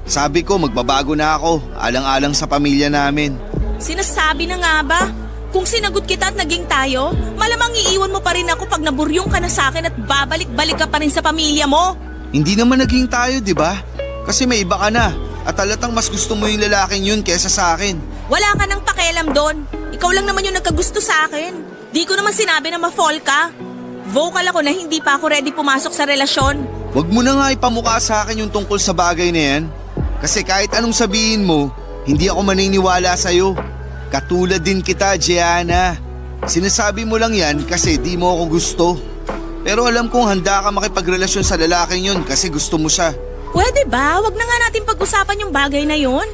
Sabi ko magbabago na ako, alang-alang sa pamilya namin. Sinasabi na nga ba? Kung sinagot kita at naging tayo, malamang iiwan mo pa rin ako pag naburyong ka na sa akin at babalik-balik ka pa rin sa pamilya mo. Hindi naman naging tayo, di ba? Kasi may iba ka na at halatang mas gusto mo yung lalaking yun kesa sa akin. Wala ka nang pakialam doon. Ikaw lang naman yung nagkagusto sa akin. Di ko naman sinabi na ma-fall ka. Vocal ako na hindi pa ako ready pumasok sa relasyon. Huwag mo na nga ipamukha sa akin yung tungkol sa bagay na yan. Kasi kahit anong sabihin mo, hindi ako maniniwala sa'yo. Katulad din kita, Gianna. Sinasabi mo lang yan kasi di mo ako gusto. Pero alam kong handa ka makipagrelasyon sa lalaking yun kasi gusto mo siya. Pwede ba? Wag na nga natin pag-usapan yung bagay na yon.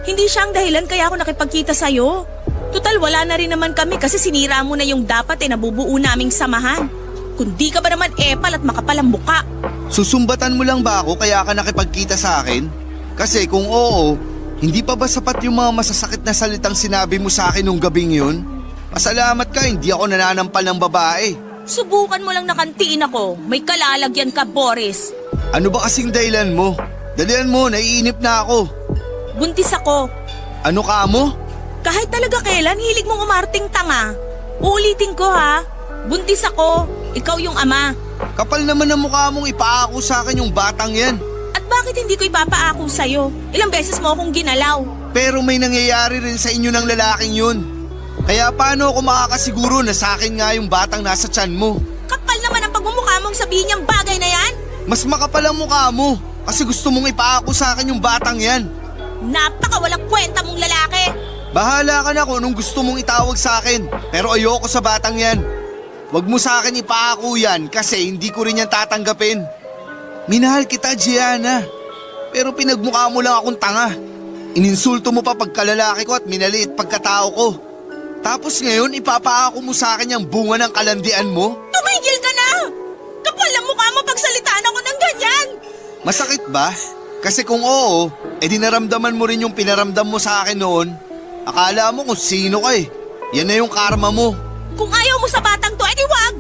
Hindi siya ang dahilan kaya ako nakipagkita sa'yo. Tutal wala na rin naman kami kasi sinira mo na yung dapat nabubuo naming samahan. Kung di ka ba naman epal at makapal ang muka. Susumbatan mo lang ba ako kaya ka nakipagkita sa akin? Kasi kung oo, hindi pa ba sapat yung mga masasakit na salitang sinabi mo sa akin nung gabing yun? Pasalamat ka, hindi ako nananampal ng babae. Subukan mo lang nakantiin ako. May kalalagyan ka, Boris. Ano ba kasing dahilan mo? Dalian mo, naiinip na ako. Buntis ako. Ano ka mo? Kahit talaga kailan, hilig mong umarting tanga. Uulitin ko ha. Buntis ako. Ikaw yung ama. Kapal naman ang mukha mong ipaako sa akin yung batang yan. At bakit hindi ko ipapaako sa'yo? Ilang beses mo akong ginalaw. Pero may nangyayari rin sa inyo ng lalaking yun. Kaya paano ako makakasiguro na sa akin nga yung batang nasa tiyan mo? Kapal naman ang pagmumukha mong sabihin niyang bagay na yan. Mas makapal ang mukha mo kasi gusto mong ipaako sa akin yung batang yan. Napakawalang kwenta mong lalaki. Bahala ka na kung anong gusto mong itawag sa akin. Pero ayoko sa batang yan. Huwag mo sa akin ipaako yan kasi hindi ko rin yan tatanggapin. Minahal kita, Gianna. Pero pinagmukha mo lang akong tanga. Ininsulto mo pa pagkalalaki ko at minaliit pagkatao ko. Tapos ngayon ipapaako mo sa akin yung bunga ng kalandian mo? Tumigil ka na! Kapal ang mukha mo pagsalitaan ako ng ganyan! Masakit ba? Kasi kung oo, edi naramdaman mo rin yung pinaramdam mo sa akin noon. Akala mo kung sino ka eh. Yan na yung karma mo. Kung ayaw mo sa batang to, edi wag!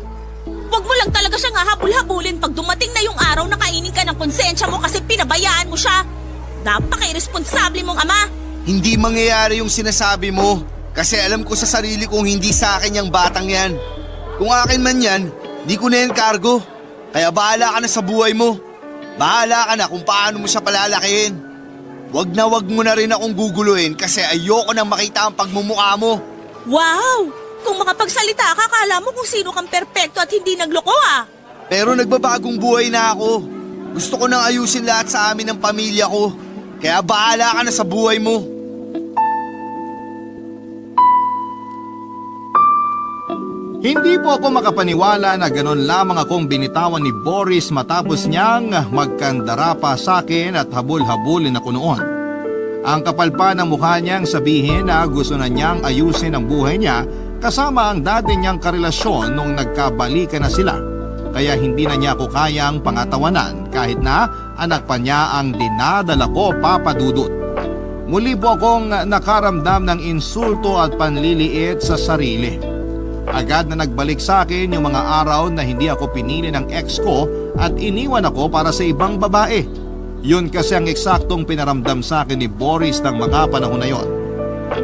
Wag mo lang talaga siyang hahabol-habulin pag dumating na yung araw na kainin ka ng konsensya mo kasi pinabayaan mo siya. Napaka-irresponsable mong ama. Hindi mangyayari yung sinasabi mo. Kasi alam ko sa sarili kong hindi sa akin yung batang yan. Kung akin man yan, di ko na yan kargo. Kaya bahala ka na sa buhay mo. Bahala ka na kung paano mo siya palalakihin. Wag mo na rin akong guguluhin kasi ayoko nang makita ang pagmumukha mo. Wow! Kung makapagsalita ka, akala mo kung sino kang perpekto at hindi nagloko ah. Pero nagbabagong buhay na ako. Gusto ko nang ayusin lahat sa amin ng pamilya ko. Kaya bahala ka na sa buhay mo. Hindi po ako makapaniwala na ganon lamang akong binitawan ni Boris matapos niyang magkandara pa sa akin at habol-habulin ako noon. Ang kapal pa ng mukha niyang sabihin na gusto na niyang ayusin ang buhay niya kasama ang dati niyang karelasyon nung nagkabalikan na sila. Kaya hindi na niya ako kayang pangatawanan kahit na anak pa niya ang dinadala ko, Papa Dudut. Muli po akong nakaramdam ng insulto at panliliit sa sarili. Agad na nagbalik sa akin yung mga araw na hindi ako pinili ng ex ko at iniwan ako para sa ibang babae. Yun kasi ang eksaktong pinaramdam sa akin ni Boris ng mga panahon na yon.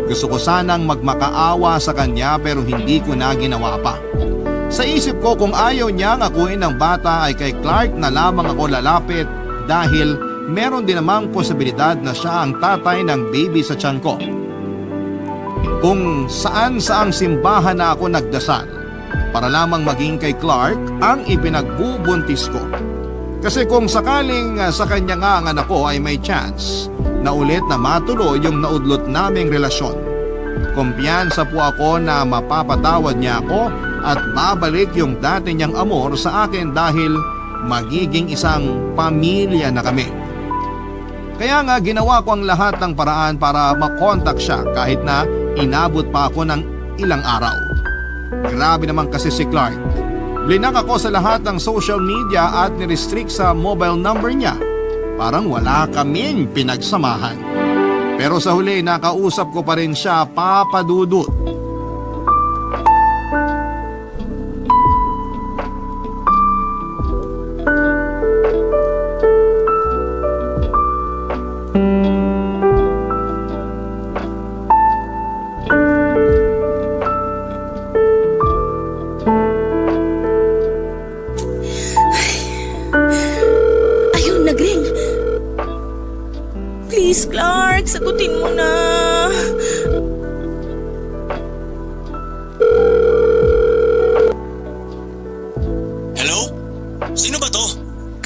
Gusto ko sanang magmakaawa sa kanya pero hindi ko na ginawa pa. Sa isip ko kung ayaw niyang akuin ng bata ay kay Clark na lamang ako lalapit dahil meron din namang posibilidad na siya ang tatay ng baby sa tiyan ko. Kung saan-saang simbahan na ako nagdasal para lamang maging kay Clark ang ipinagbubuntis ko. Kasi kung sakaling sa kanya nga ang anak ko ay may chance na ulit na matuloy yung naudlot naming relasyon. Kumpiyansa po ako na mapapatawad niya ako at babalik yung dati niyang amor sa akin dahil magiging isang pamilya na kami. Kaya nga ginawa ko ang lahat ng paraan para makontak siya kahit na inabot pa ako ng ilang araw. Grabe naman kasi si Clark. Blinak ako sa lahat ng social media at nirestrict sa mobile number niya. Parang wala kaming pinagsamahan. Pero sa huli nakausap ko pa rin siya, Papa Dudut.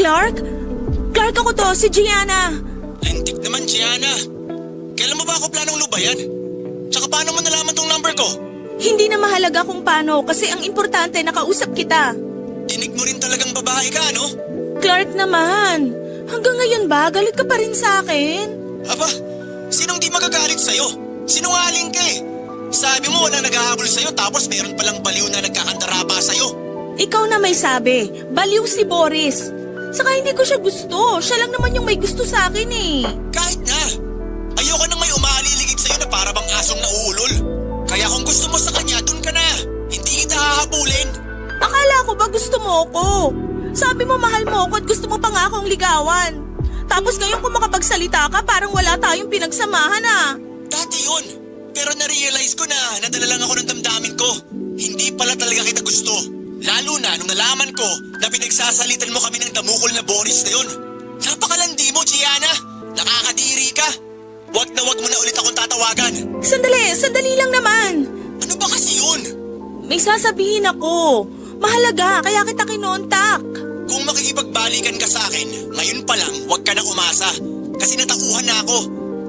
Clark? Clark, ako to, si Gianna. Lentik naman, Gianna. Kailan mo ba ako planong lubayan? Tsaka paano mo nalaman tong number ko? Hindi na mahalaga kung paano kasi ang importante nakausap kita. Tinig mo rin talagang babae ka, ano? Clark naman, hanggang ngayon ba galit ka pa rin sa akin? Aba, sinong di magagalit sa'yo? Sinungaling ka eh. Sabi mo walang naghahabol sa'yo tapos meron palang baliw na nagkakandarapa sa'yo. Ikaw na may sabi, baliw si Boris. Saka hindi ko siya gusto, siya lang naman yung may gusto sa akin eh. Kahit na. Ayoko nang may umaliligid sa'yo na para bang asong nauulol. Kaya kung gusto mo sa kanya, dun ka na. Hindi kita hahabulin. Akala ko ba gusto mo ko? Sabi mo mahal mo ako at gusto mo pa nga akong ligawan. Tapos ngayon kung makapagsalita ka, parang wala tayong pinagsamahan ah. Dati yun. Pero na-realize ko na nadala lang ako ng damdamin ko. Hindi pala talaga kita gusto. Lalo na nung nalaman ko na pinagsasalitan mo kami ng damukol na Boris na yun. Napakalandi mo, Gianna. Nakakadiri ka. Wag na wag mo na ulit akong tatawagan. Sandali lang naman. Ano ba kasi yun? May sasabihin ako. Mahalaga, kaya kita kinontak. Kung makikipagbalikan ka sa akin, ngayon pa lang wag ka na umasa. Kasi natauhan na ako.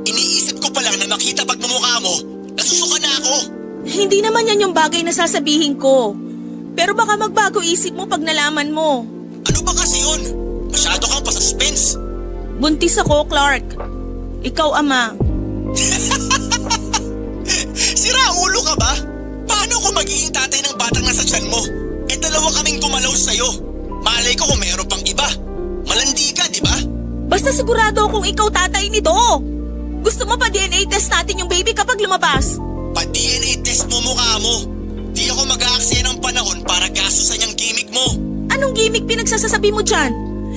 Iniisip ko pa lang na makita pagmumukha mo, nasusuka na ako. Hindi naman yan yung bagay na sasabihin ko. Pero baka magbago isip mo pag nalaman mo. Ano ba kasi yun? Masyado kang pa-suspense. Buntis ako, Clark. Ikaw, ama. Sira ulo ka ba? Paano ko magiging tatay ng batang nasa tiyan mo? Eh dalawa kaming gumalaw sa'yo. Malay ko kung mayroon pang iba. Malandi ka, di ba? Basta sigurado akong ikaw tatay nito. Gusto mo pa DNA test natin yung baby kapag lumabas? Pa-DNA test mo mukha mo. Di ako mag-aaksaya ng panahon para gastusan yung gimmick mo. Anong gimmick pinagsasasabi mo dyan?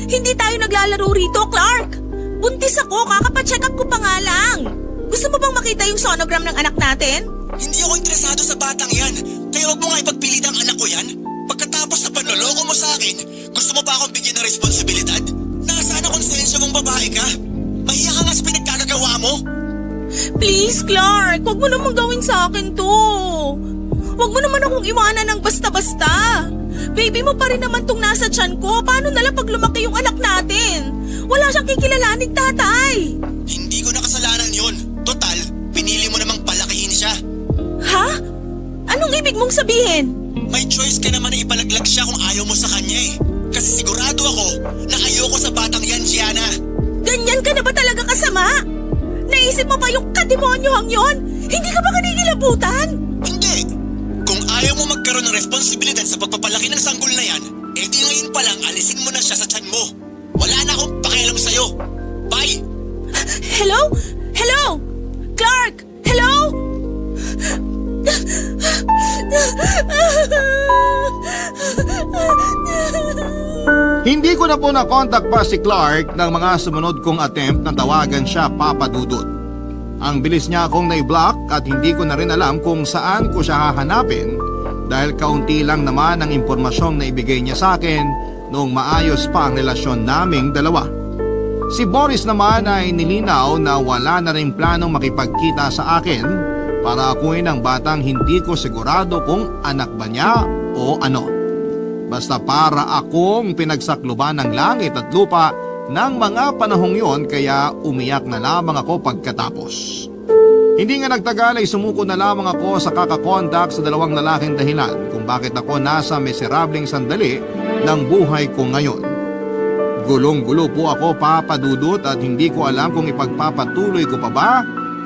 Hindi tayo naglalaro rito, Clark. Buntis ako, kakapacheck up ko pa nga lang. Gusto mo bang makita yung sonogram ng anak natin? Hindi ako interesado sa batang yan. Kaya wag mo nga ipagpilit ang anak ko yan. Pagkatapos sa panloloko mo sa akin, gusto mo pa akong bigyan ng responsibilidad? Nasaan ang konsensya mong babae ka? Mahiya ka nga sa pinagkagagawa mo? Please, Clark, wag mo naman gawin sa akin to. Wag mo naman akong iwanan ng basta-basta. Baby mo pa rin naman tong nasa tiyan ko. Paano nalang pag lumaki yung anak natin? Wala siyang kikilalaning tatay. Hindi ko na kasalanan yun. Total, pinili mo namang palakihin siya. Ha? Anong ibig mong sabihin? May choice ka naman na ipalaglag siya kung ayaw mo sa kanya eh. Kasi sigurado ako na ayoko sa batang yan, Gianna. Ganyan ka na ba talaga kasama? Naisip mo pa yung kademonyohang yon? Hindi ka ba kanikilabutan? Hindi. Kung ayaw mo magkaroon ng responsibilidad sa pagpapalaki ng sanggol na yan, edi ngayon pa lang alisin mo na siya sa tiyan mo. Wala na akong pakialam sa'yo. Bye! Hello? Hello? Clark? Hello? Hindi ko na po na-contact pa si Clark ng mga sumunod kong attempt na tawagan siya Papa Dudut. Ang bilis niya akong na-block at hindi ko na rin alam kung saan ko siya hahanapin dahil kaunti lang naman ang impormasyong na ibigay niya sa akin noong maayos pa ang relasyon naming dalawa. Si Boris naman ay nilinaw na wala na rin planong makipagkita sa akin para akuin ang batang hindi ko sigurado kung anak ba niya o ano. Basta para akong pinagsakluban ng langit at lupa ng mga panahong yon kaya umiyak na lamang ako pagkatapos. Hindi nga nagtagal ay sumuko na lamang ako sa kakakontak sa dalawang lalaking dahilan kung bakit ako nasa miserableng sandali ng buhay ko ngayon. Gulong-gulo po ako, Papa Dudut, at hindi ko alam kung ipagpapatuloy ko pa ba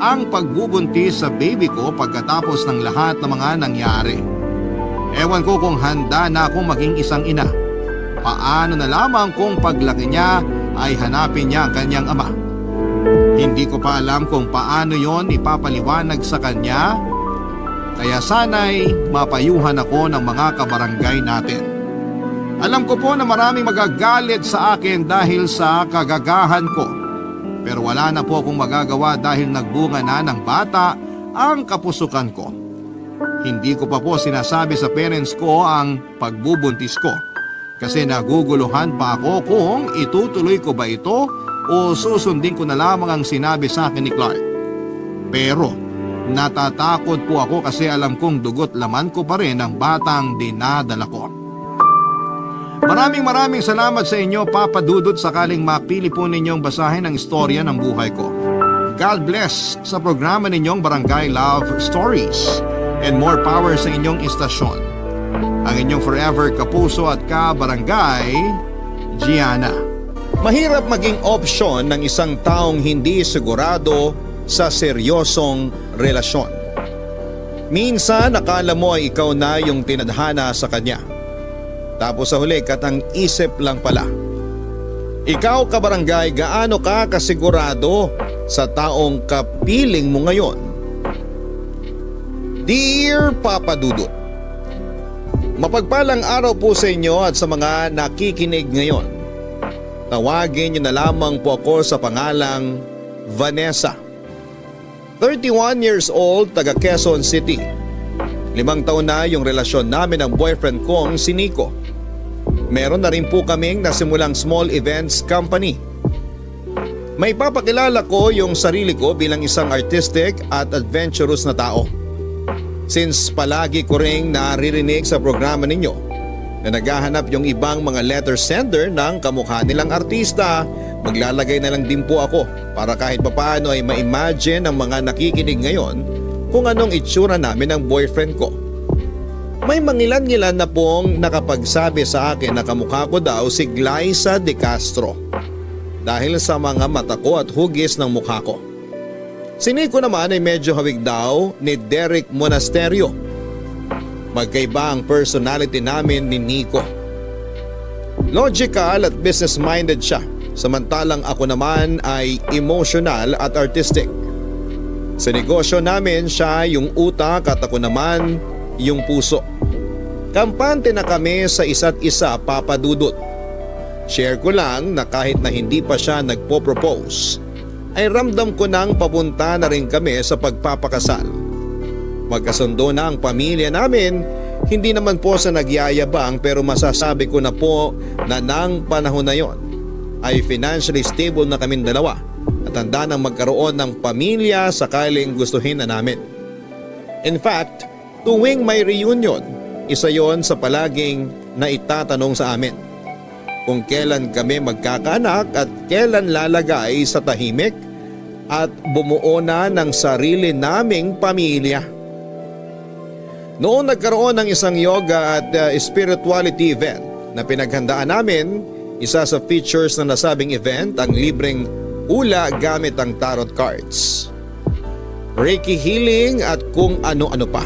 ang pagbubuntis sa baby ko pagkatapos ng lahat ng mga nangyari. Ewan ko kung handa na akong maging isang ina. Paano na lamang kung paglaki niya ay hanapin niya ang kanyang ama. Hindi ko pa alam kung paano yon ipapaliwanag sa kanya, kaya sana'y mapayuhan ako ng mga kabarangay natin. Alam ko po na maraming magagalit sa akin dahil sa kagagahan ko. Pero wala na po akong magagawa dahil nagbunga na ng bata ang kapusukan ko. Hindi ko pa po sinasabi sa parents ko ang pagbubuntis ko. Kasi naguguluhan pa ako kung itutuloy ko ba ito o susundin ko na lamang ang sinabi sa akin ni Clark. Pero natatakot po ako kasi alam kong dugot laman ko pa rin ang batang dinadala ko. Maraming salamat sa inyo, Papa Dudut, sakaling mapili po ninyong basahin ang istorya ng buhay ko. God bless sa programa ninyong Barangay Love Stories and more power sa inyong istasyon. Ang inyong forever kapuso at ka-barangay, Gianna. Mahirap maging opsyon ng isang taong hindi sigurado sa seryosong relasyon. Minsan akala mo ay ikaw na yung tinadhana sa kanya. Tapos sa huli katang isip lang pala. Ikaw kabarangay, gaano ka kasigurado sa taong kapiling mo ngayon? Dear Papa Dudut, mapagpalang araw po sa inyo at sa mga nakikinig ngayon. Tawagin niyo na lamang po ako sa pangalang Vanessa. 31 years old, taga Quezon City. 5 taon na yung relasyon namin ng boyfriend kong si Nico. Meron na rin po kaming nasimulang small events company. May papakilala ko yung sarili ko bilang isang artistic at adventurous na tao. Since palagi ko ring naririnig sa programa ninyo na naghahanap yung ibang mga letter sender ng kamukha nilang artista, maglalagay na lang din po ako para kahit papaano ay ma-imagine ng mga nakikinig ngayon kung anong itsura namin ng boyfriend ko. May mangilan-ngilan na pong nakapagsabi sa akin na kamukha ko daw si Glyza De Castro dahil sa mga mata ko at hugis ng mukha ko. Si Nico naman ay medyo hawig daw ni Derek Monasterio. Magkaiba ang personality namin ni Nico. Logical at business-minded siya, samantalang ako naman ay emotional at artistic. Sa negosyo namin siya yung utak at ako naman yung puso. Kampante na kami sa isa't isa, Papa Dudut. Share ko lang na kahit na hindi pa siya nagpo-propose, ay ramdam ko nang papunta na rin kami sa pagpapakasal. Magkasundo na ang pamilya namin, hindi naman po sa nagyayabang pero masasabi ko na po na nang panahon na yon ay financially stable na kaming dalawa at handa nang magkaroon ng pamilya sakaling gustuhin na namin. In fact, tuwing may reunion, isa yon sa palaging naitatanong sa amin. Kung kailan kami magkakaanak at kailan lalagay sa tahimik at bumuo na ng sarili naming pamilya. Noong nagkaroon ng isang yoga at spirituality event na pinaghandaan namin, isa sa features na nasabing event ang libreng hula gamit ang tarot cards, Reiki healing at kung ano-ano pa.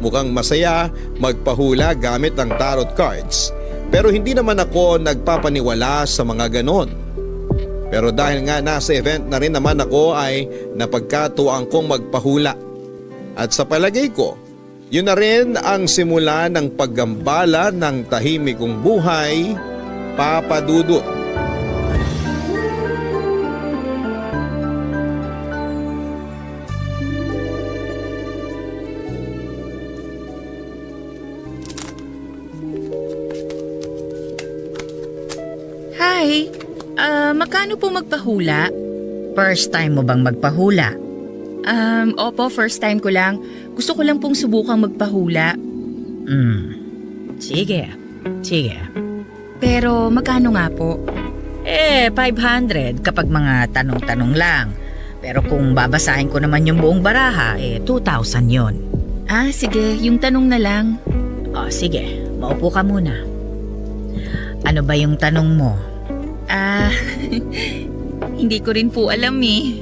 Mukhang masaya magpahula gamit ang tarot cards, pero hindi naman ako nagpapaniwala sa mga ganon. Pero dahil nga nasa event na rin naman ako ay napagkatuwang kong magpahula. At sa palagay ko, yun na rin ang simula ng paggambala ng tahimik kong buhay, Papa Dudut. Hi, magkano po magpahula? First time mo bang magpahula? Opo, first time ko lang. Gusto ko lang pong subukang magpahula. Sige. Pero magkano nga po? 500 kapag mga tanong-tanong lang. Pero kung babasahin ko naman yung buong baraha, 2,000 yon. Sige, yung tanong na lang. Sige, maupo ka muna. Ano ba yung tanong mo? Hindi ko rin po alam eh.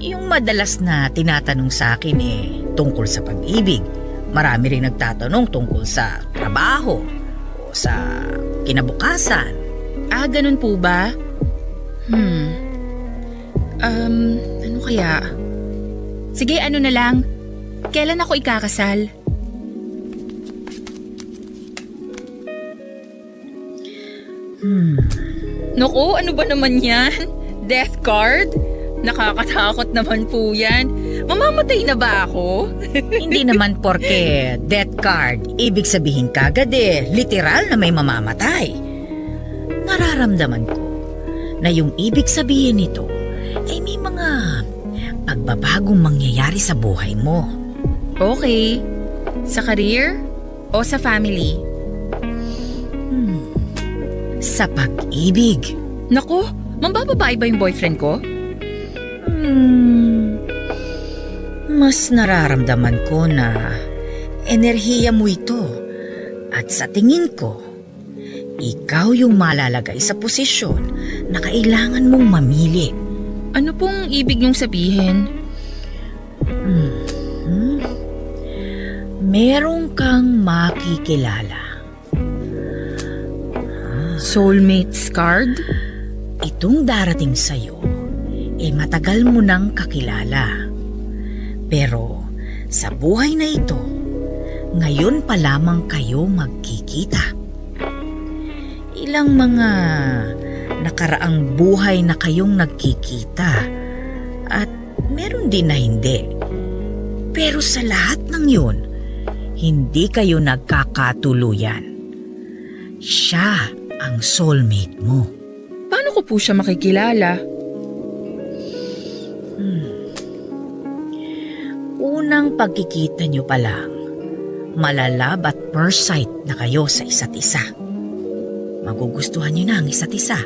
Yung madalas na tinatanong sa akin tungkol sa pag-ibig. Marami rin nagtatanong tungkol sa trabaho o sa kinabukasan. Ganun po ba? Ano kaya? Sige, ano na lang. Kailan ako ikakasal? Naku, ano ba naman yan? Death card? Nakakatakot naman po yan. Mamamatay na ba ako? Hindi naman porke death card, ibig sabihin kagad literal na may mamamatay. Nararamdaman ko na yung ibig sabihin nito ay may mga pagbabagong mangyayari sa buhay mo. Okay. Sa career o sa family? sa pag-ibig. Nako, mambababae ba yung boyfriend ko? Mas nararamdaman ko na enerhiya mo ito at sa tingin ko, ikaw yung malalagay sa posisyon na kailangan mong mamili. Ano pong ibig niyong sabihin? Meron kang makikilala. Soulmate's card? Itong darating sa'yo, matagal mo nang kakilala. Pero sa buhay na ito, ngayon pa lamang kayo magkikita. Ilang mga nakaraang buhay na kayong nagkikita at meron din na hindi. Pero sa lahat ng yun, hindi kayo nagkakatuluyan. Siya ang soulmate mo. Paano ko po siya makikilala? Unang pagkikita nyo pa lang, malalab at first sight na kayo sa isa't isa. Magugustuhan nyo na ang isa't isa.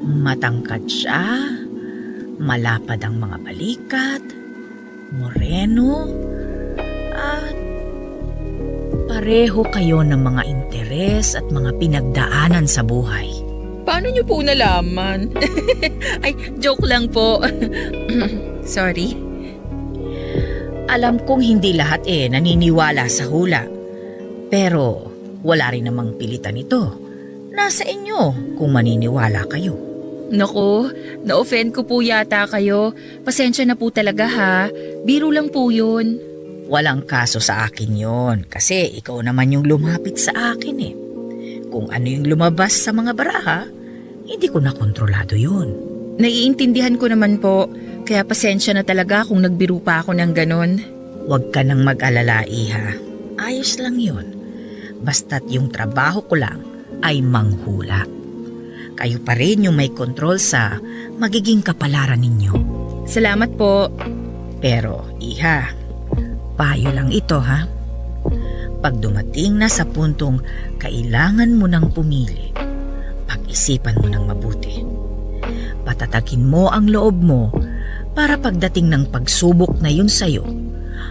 Matangkad siya, malapad ang mga balikat, moreno, at pareho kayo ng mga interes at mga pinagdaanan sa buhay. Paano niyo po nalaman? Ay, joke lang po. Sorry. Alam kong hindi lahat naniniwala sa hula. Pero wala rin namang pilitan ito. Nasa inyo kung maniniwala kayo. Naku, na-offend ko po yata kayo. Pasensya na po talaga ha. Biro lang po yun. Walang kaso sa akin yon kasi ikaw naman yung lumapit sa akin Kung ano yung lumabas sa mga baraha, hindi ko na kontrolado yun. Naiintindihan ko naman po. Kaya pasensya na talaga kung nagbiro pa ako ng ganon. Huwag ka nang mag-alala, Iha. Ayos lang yun. Basta't yung trabaho ko lang ay manghula. Kayo pa rin yung may kontrol sa magiging kapalaran ninyo. Salamat po. Pero, Iha, payo lang ito ha. Pag dumating na sa puntong kailangan mo nang pumili, pag-isipan mo nang mabuti. Patatagin mo ang loob mo para pagdating ng pagsubok na yun sa'yo,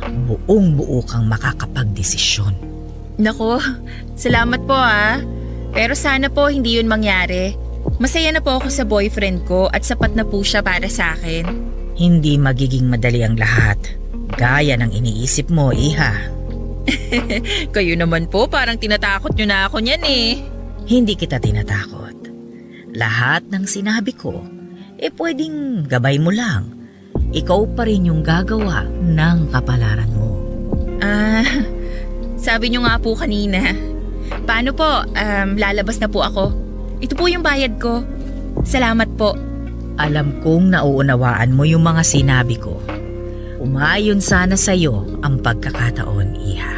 buong-buo kang makakapagdesisyon. Nako, salamat po ha. Pero sana po hindi yun mangyari. Masaya na po ako sa boyfriend ko at sapat na po siya para sa akin. Hindi magiging madali ang lahat. Gaya ng iniisip mo, Iha. Kayo naman po, parang tinatakot nyo na ako niyan Hindi kita tinatakot. Lahat ng sinabi ko, pwedeng gabay mo lang. Ikaw pa rin yung gagawa ng kapalaran mo. Sabi nyo nga po kanina. Paano po? Lalabas na po ako. Ito po yung bayad ko. Salamat po. Alam kong nauunawaan mo yung mga sinabi ko. Umayon sana sa'yo ang pagkakataon, Iha.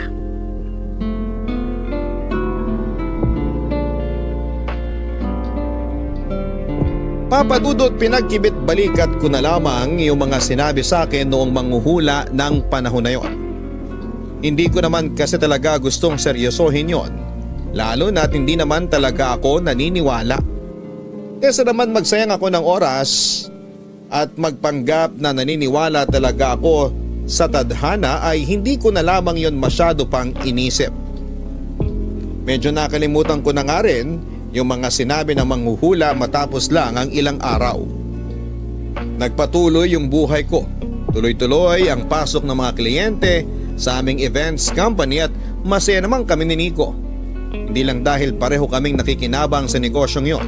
Papadudot pinagkibit balikat ko na lamang yung mga sinabi sa akin noong manghuhula ng panahon na yon. Hindi ko naman kasi talaga gustong seryosohin yon, lalo na't hindi naman talaga ako naniniwala. Kesa naman magsayang ako ng oras at magpanggap na naniniwala talaga ako sa tadhana ay hindi ko na lamang yon masyado pang inisip. Medyo nakalimutan ko na nga rin yung mga sinabi ng manghuhula matapos lang ang ilang araw. Nagpatuloy yung buhay ko. Tuloy-tuloy ang pasok ng mga kliyente sa aming events company at masaya naman kami ni Nico. Hindi lang dahil pareho kaming nakikinabang sa negosyong yon,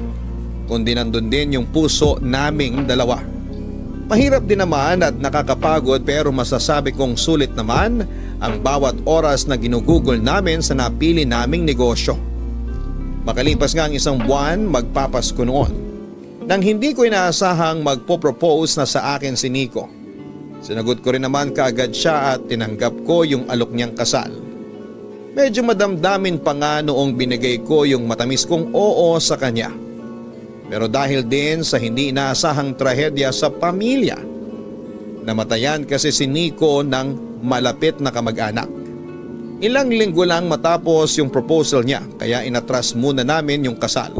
kundi nandun din yung puso naming dalawa. Mahirap din naman at nakakapagod pero masasabi kong sulit naman ang bawat oras na ginugugol namin sa napili naming negosyo. Makalipas nga ang isang buwan, magpapasko noon, nang hindi ko inaasahang magpo-propose na sa akin si Nico. Sinagot ko rin naman kaagad siya at tinanggap ko yung alok niyang kasal. Medyo madamdamin pa nga noong binigay ko yung matamis kong oo sa kanya. Pero dahil din sa hindi inaasahang trahedya sa pamilya, namatayan kasi si Nico ng malapit na kamag-anak. Ilang linggo lang matapos yung proposal niya kaya inatras muna namin yung kasal.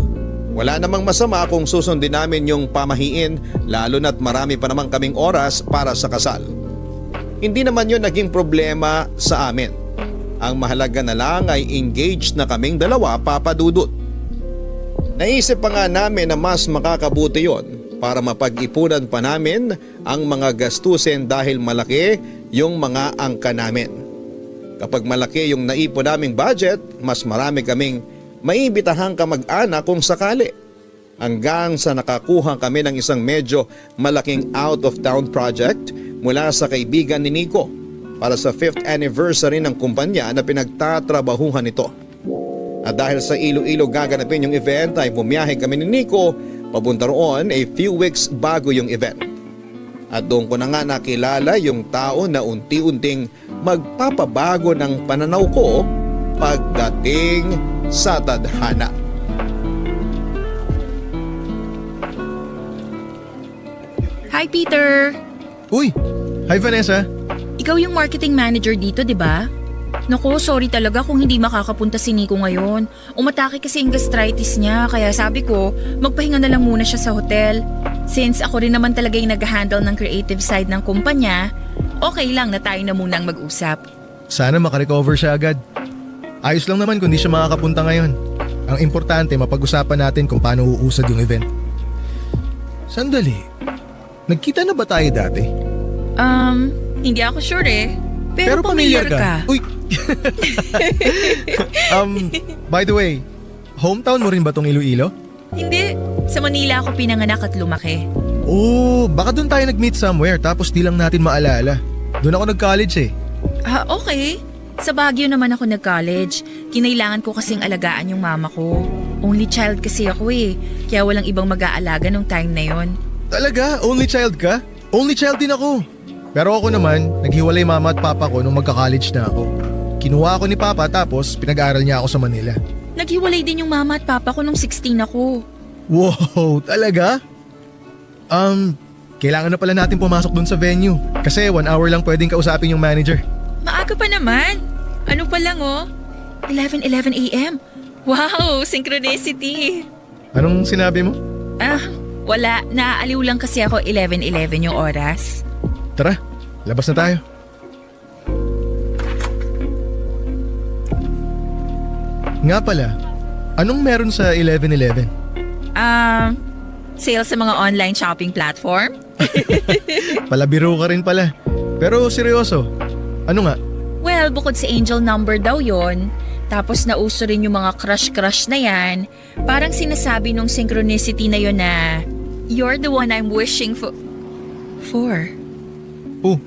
Wala namang masama kung susundin namin yung pamahiin lalo na't marami pa naman kaming oras para sa kasal. Hindi naman yun naging problema sa amin. Ang mahalaga na lang ay engaged na kaming dalawa, Papa Dudut. Naisip pa nga namin na mas makakabuti yon para mapag-ipunan pa namin ang mga gastusin dahil malaki yung mga angka namin. Kapag malaki yung naipon naming budget, mas marami kaming maibitahang kamag-anak kung sakali. Hanggang sa nakakuha kami ng isang medyo malaking out-of-town project mula sa kaibigan ni Nico para sa 5th anniversary ng kumpanya na pinagtatrabahuhan nito. At dahil sa Iloilo gaganapin yung event ay bumiyahe kami ni Nico papunta roon a few weeks bago yung event. At doon ko na nga nakilala yung tao na unti-unting magpapabago ng pananaw ko pagdating sa tadhana. Hi, Peter! Uy! Hi Vanessa! Ikaw yung marketing manager dito, di ba? Naku, sorry talaga kung hindi makakapunta si Nico ngayon. Umatake kasi yung gastritis niya, kaya sabi ko, magpahinga na lang muna siya sa hotel. Since ako rin naman talaga yung nag-handle ng creative side ng kumpanya, okay lang na tayo na munang mag-usap. Sana makarecover siya agad. Ayos lang naman kung di siya makakapunta ngayon. Ang importante mapag-usapan natin kung paano uusad yung event. Sandali, nagkita na ba tayo dati? Hindi ako sure eh. Pero pamilyar ka. Uy! By the way, hometown mo rin ba tong Iloilo? Hindi. Sa Manila ako pinanganak at lumaki. Oh, baka doon tayo nag-meet somewhere tapos di lang natin maalala. Doon ako nag-college eh. Okay. Sa Baguio naman ako nag-college. Kinailangan ko kasing alagaan yung mama ko. Only child kasi ako eh. Kaya walang ibang mag-aalaga nung time na yon. Talaga? Only child ka? Only child din ako. Pero ako naman, naghiwalay mama at papa ko nung magka-college na ako. Kinuha ako ni papa tapos pinag-aaral niya ako sa Manila. Naghiwalay din yung mama at papa ko nung 16 ako. Wow, talaga? Kailangan na pala natin pumasok dun sa venue. Kasi 1 hour lang pwedeng kausapin yung manager. Maaga pa naman. Ano pa lang 11:11 a.m. Wow, synchronicity. Anong sinabi mo? Wala. Naaaliw lang kasi ako 11:11 yung oras. Tara, labas na tayo. Nga pala, anong meron sa 11:11? Sale sa mga online shopping platform? Palabiro ka rin pala. Pero seryoso, ano nga? Well, bukod sa angel number daw yon, tapos nauso rin yung mga crush-crush na yan, parang sinasabi nung synchronicity na yon na, you're the one I'm wishing for. Oh,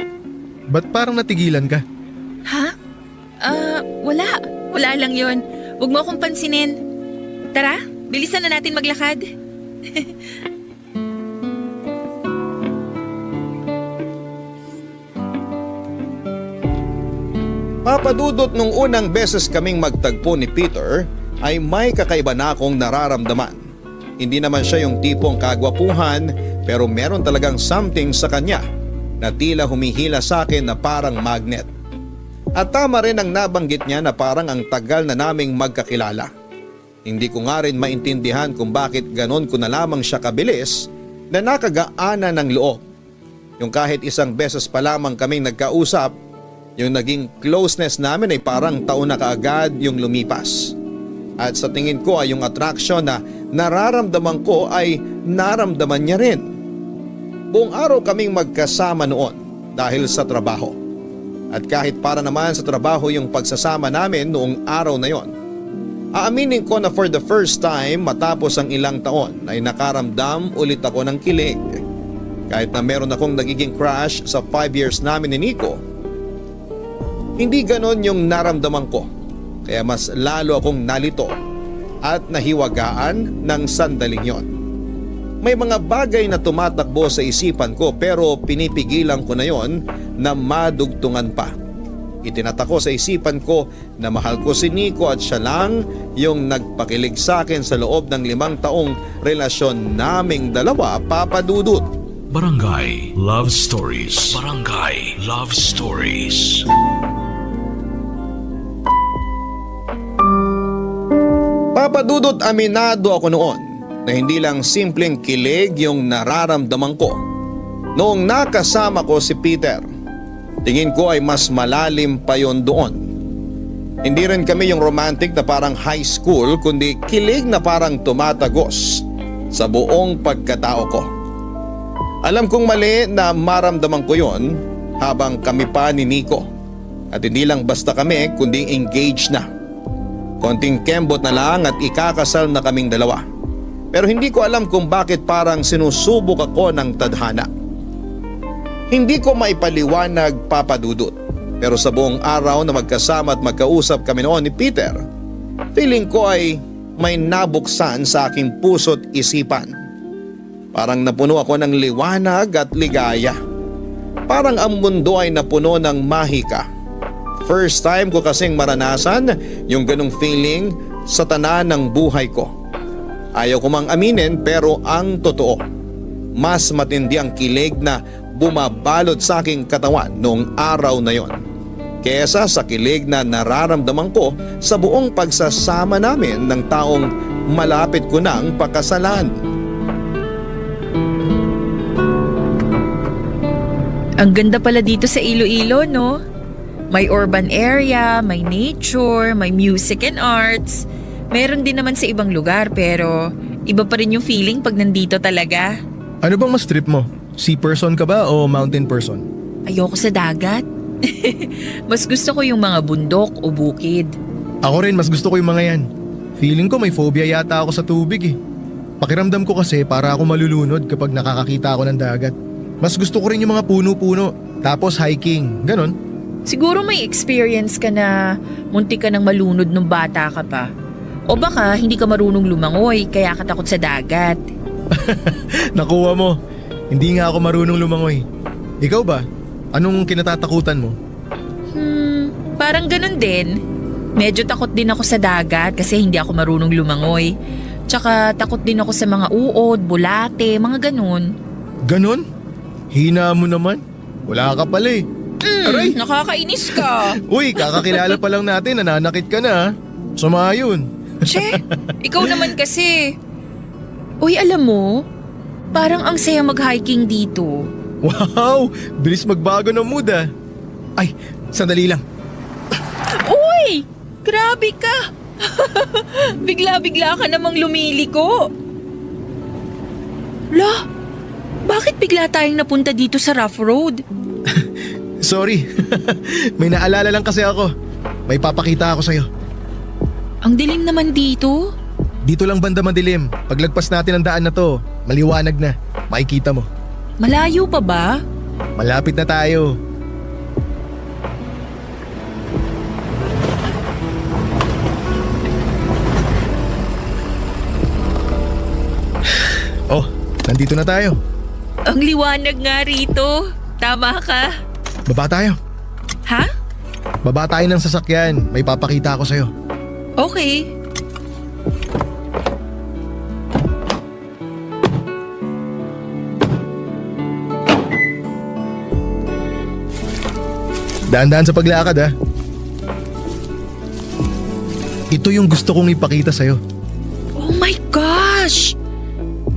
ba't parang natigilan ka? Ha? Wala. Wala lang yon. Huwag mo akong pansinin. Tara, bilisan na natin maglakad. Papadudot nung unang beses kaming magtagpo ni Peter ay may kakaiba na akong nararamdaman. Hindi naman siya yung tipong kagwapuhan pero meron talagang something sa kanya na tila humihila sa akin na parang magnet. At tama rin ang nabanggit niya na parang ang tagal na naming magkakilala. Hindi ko nga rin maintindihan kung bakit ganon ko na lamang siya kabilis na nakagaana ng loob. Yung kahit isang beses pa lamang kaming nagkausap, yung naging closeness namin ay parang taon na kaagad yung lumipas. At sa tingin ko ay yung attraction na nararamdaman ko ay naramdaman niya rin. Buong araw kaming magkasama noon dahil sa trabaho. At kahit para naman sa trabaho yung pagsasama namin noong araw na yon, aaminin ko na for the first time matapos ang ilang taon ay nakaramdam ulit ako ng kilig. Kahit na meron akong nagiging crush sa 5 years namin ni Nico, hindi ganon yung naramdaman ko. Kaya mas lalo akong nalito at nahiwagaan ng sandaling yon. May mga bagay na tumatakbo sa isipan ko pero pinipigilan ko na yon na madugtungan pa. Itinatako sa isipan ko na mahal ko si Nico at siya lang yung nagpakilig sa akin sa loob ng 5 taong relasyon naming dalawa, Papa Dudut. Barangay Love Stories. Barangay Love Stories. Papadudot aminado ako noon na hindi lang simpleng kilig yung nararamdaman ko. Noong nakasama ko si Peter, tingin ko ay mas malalim pa yon doon. Hindi rin kami yung romantic na parang high school, kundi kilig na parang tumatagos sa buong pagkatao ko. Alam kong mali na maramdaman ko yon habang kami pa ni Nico. At hindi lang basta kami kundi engaged na. Konting kembot na lang at ikakasal na kaming dalawa. Pero hindi ko alam kung bakit parang sinusubok ako ng tadhana. Hindi ko maipaliwanag, Papadudot. Pero sa buong araw na magkasama at magkausap kami noon ni Peter, feeling ko ay may nabuksan sa aking puso't isipan. Parang napuno ako ng liwanag at ligaya. Parang ang mundo ay napuno ng mahika. First time ko kasing maranasan yung ganong feeling sa tanan ng buhay ko. Ayaw ko mang aminin pero ang totoo, mas matindi ang kilig na bumabalot sa aking katawan noong araw na yon kesa sa kilig na nararamdaman ko sa buong pagsasama namin ng taong malapit ko nang pakasalan. Ang ganda pala dito sa Iloilo, no? May urban area, may nature, may music and arts. Meron din naman sa ibang lugar pero iba pa rin yung feeling pag nandito talaga. Ano bang mas trip mo? Sea person ka ba o mountain person? Ayoko sa dagat. Mas gusto ko yung mga bundok o bukid. Ako rin, mas gusto ko yung mga yan. Feeling ko may phobia yata ako sa tubig eh. Pakiramdam ko kasi para ako malulunod kapag nakakakita ako ng dagat. Mas gusto ko rin yung mga puno-puno, tapos hiking, ganon. Siguro may experience ka na muntik ka ng malunod nung bata ka pa. O baka hindi ka marunong lumangoy kaya ka takot sa dagat. Nakuha mo. Hindi nga ako marunong lumangoy. Ikaw ba? Anong kinatatakutan mo? Parang ganun din. Medyo takot din ako sa dagat kasi hindi ako marunong lumangoy. Tsaka takot din ako sa mga uod, bulate, mga ganun. Ganon? Hina mo naman. Wala ka pala eh. Aray! Nakakainis ka. Uy, kakakilala pa lang natin, nananakit ka na. Sama yun. Che, ikaw naman kasi. Uy, alam mo, parang ang saya mag-hiking dito. Wow! Bilis magbago ng mood ah. Ay, sandali lang. Uy! Grabe ka! Bigla-bigla ka namang lumiliko. La, bakit bigla tayong napunta dito sa rough road? Sorry. May naalala lang kasi ako. May papakita ako sa'yo. Ang dilim naman dito. Dito lang banda madilim. Paglagpas natin ang daan na to, maliwanag na. Makikita mo. Malayo pa ba? Malapit na tayo. Oh, nandito na tayo. Ang liwanag nga rito. Tama ka. Baba tayo. Ha? Baba tayo ng sasakyan. May papakita ako sa'yo. Okay. Daan-daan sa paglakad ha. Ito yung gusto kong ipakita sa'yo. Oh my gosh!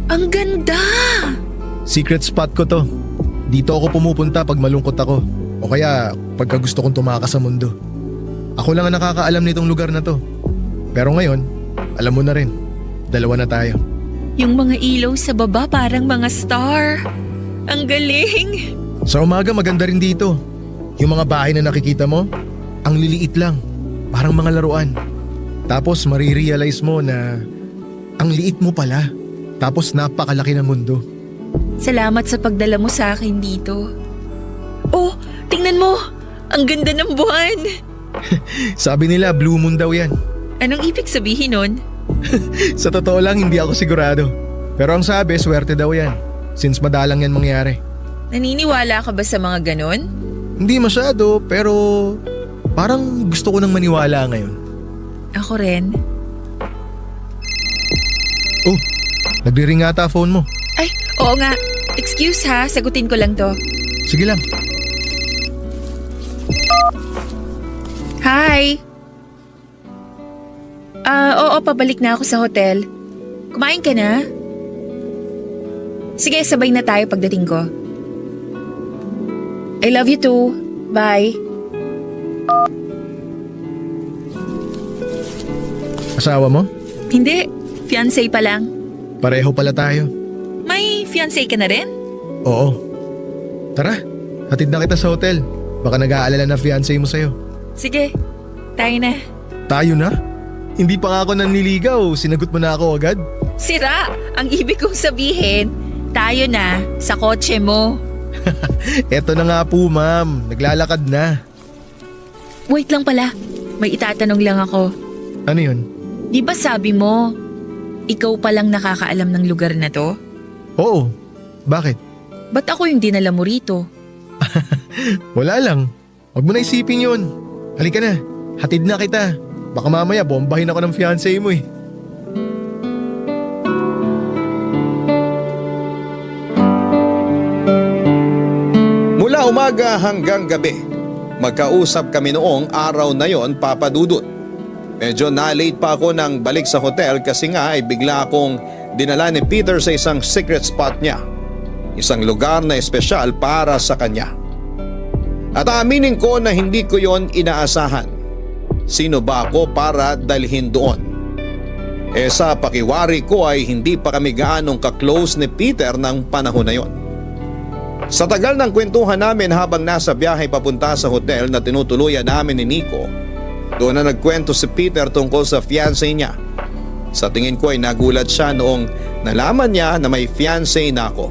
Ang ganda! Secret spot ko to. Dito ako pumupunta pag malungkot ako. O kaya pagka gusto kong tumakas sa mundo. Ako lang ang nakakaalam nitong lugar na to. Pero ngayon, alam mo na rin. Dalawa na tayo. Yung mga ilaw sa baba parang mga star. Ang galing! Sa umaga maganda rin dito. Yung mga bahay na nakikita mo, ang liliit lang. Parang mga laruan. Tapos marirealize mo na ang liit mo pala. Tapos napakalaki ng mundo. Salamat sa pagdala mo sa akin dito. Oh, tingnan mo! Ang ganda ng buwan! Sabi nila blue moon daw yan. Anong ibig sabihin nun? Sa totoo lang hindi ako sigurado. Pero ang sabi swerte daw yan. Since madalang yan mangyari. Naniniwala ka ba sa mga ganon? Hindi masyado pero parang gusto ko nang maniwala ngayon. Ako rin. Oh, nagre-ring ata phone mo. Ay, oo nga. Excuse ha, sagutin ko lang to. Sige lang. Hi! Oo, pabalik na ako sa hotel. Kumain ka na? Sige, sabay na tayo pagdating ko. I love you too. Bye. Asawa mo? Hindi, fiancé pa lang. Pareho pala tayo. May fiancé ka na rin? Oo. Tara, hatid na kita sa hotel. Baka nag-aalala na fiancé mo sa'yo. Sige, tayo na. Tayo na? Hindi pa nga ako nanliligaw, sinagot mo na ako agad? Sira, ang ibig kong sabihin, tayo na sa kotse mo. Eto na nga po ma'am, naglalakad na. Wait lang pala, may itatanong lang ako. Ano yun? Di ba sabi mo, ikaw palang nakakaalam ng lugar na to? Oo, bakit? Ba't ako yung dinala mo rito? Wala lang, wag mo na isipin yun. Halika na, hatid na kita. Baka mamaya bombahin ako ng fiancé mo eh. Mula umaga hanggang gabi, magkausap kami noong araw na yon, Papa Dudut. Medyo na-late pa ako nang balik sa hotel kasi nga ay bigla akong dinala ni Peter sa isang secret spot niya. Isang lugar na espesyal para sa kanya. At aminin ko na hindi ko yon inaasahan. Sino ba ako para dalhin doon? Sa pakiwari ko ay hindi pa kami gaanong ka-close ni Peter ng panahon na yon. Sa tagal ng kwentuhan namin habang nasa biyahe papunta sa hotel na tinutuluyan namin ni Nico, doon na nagkwento si Peter tungkol sa fiancé niya. Sa tingin ko ay nagulat siya noong nalaman niya na may fiancé na ako.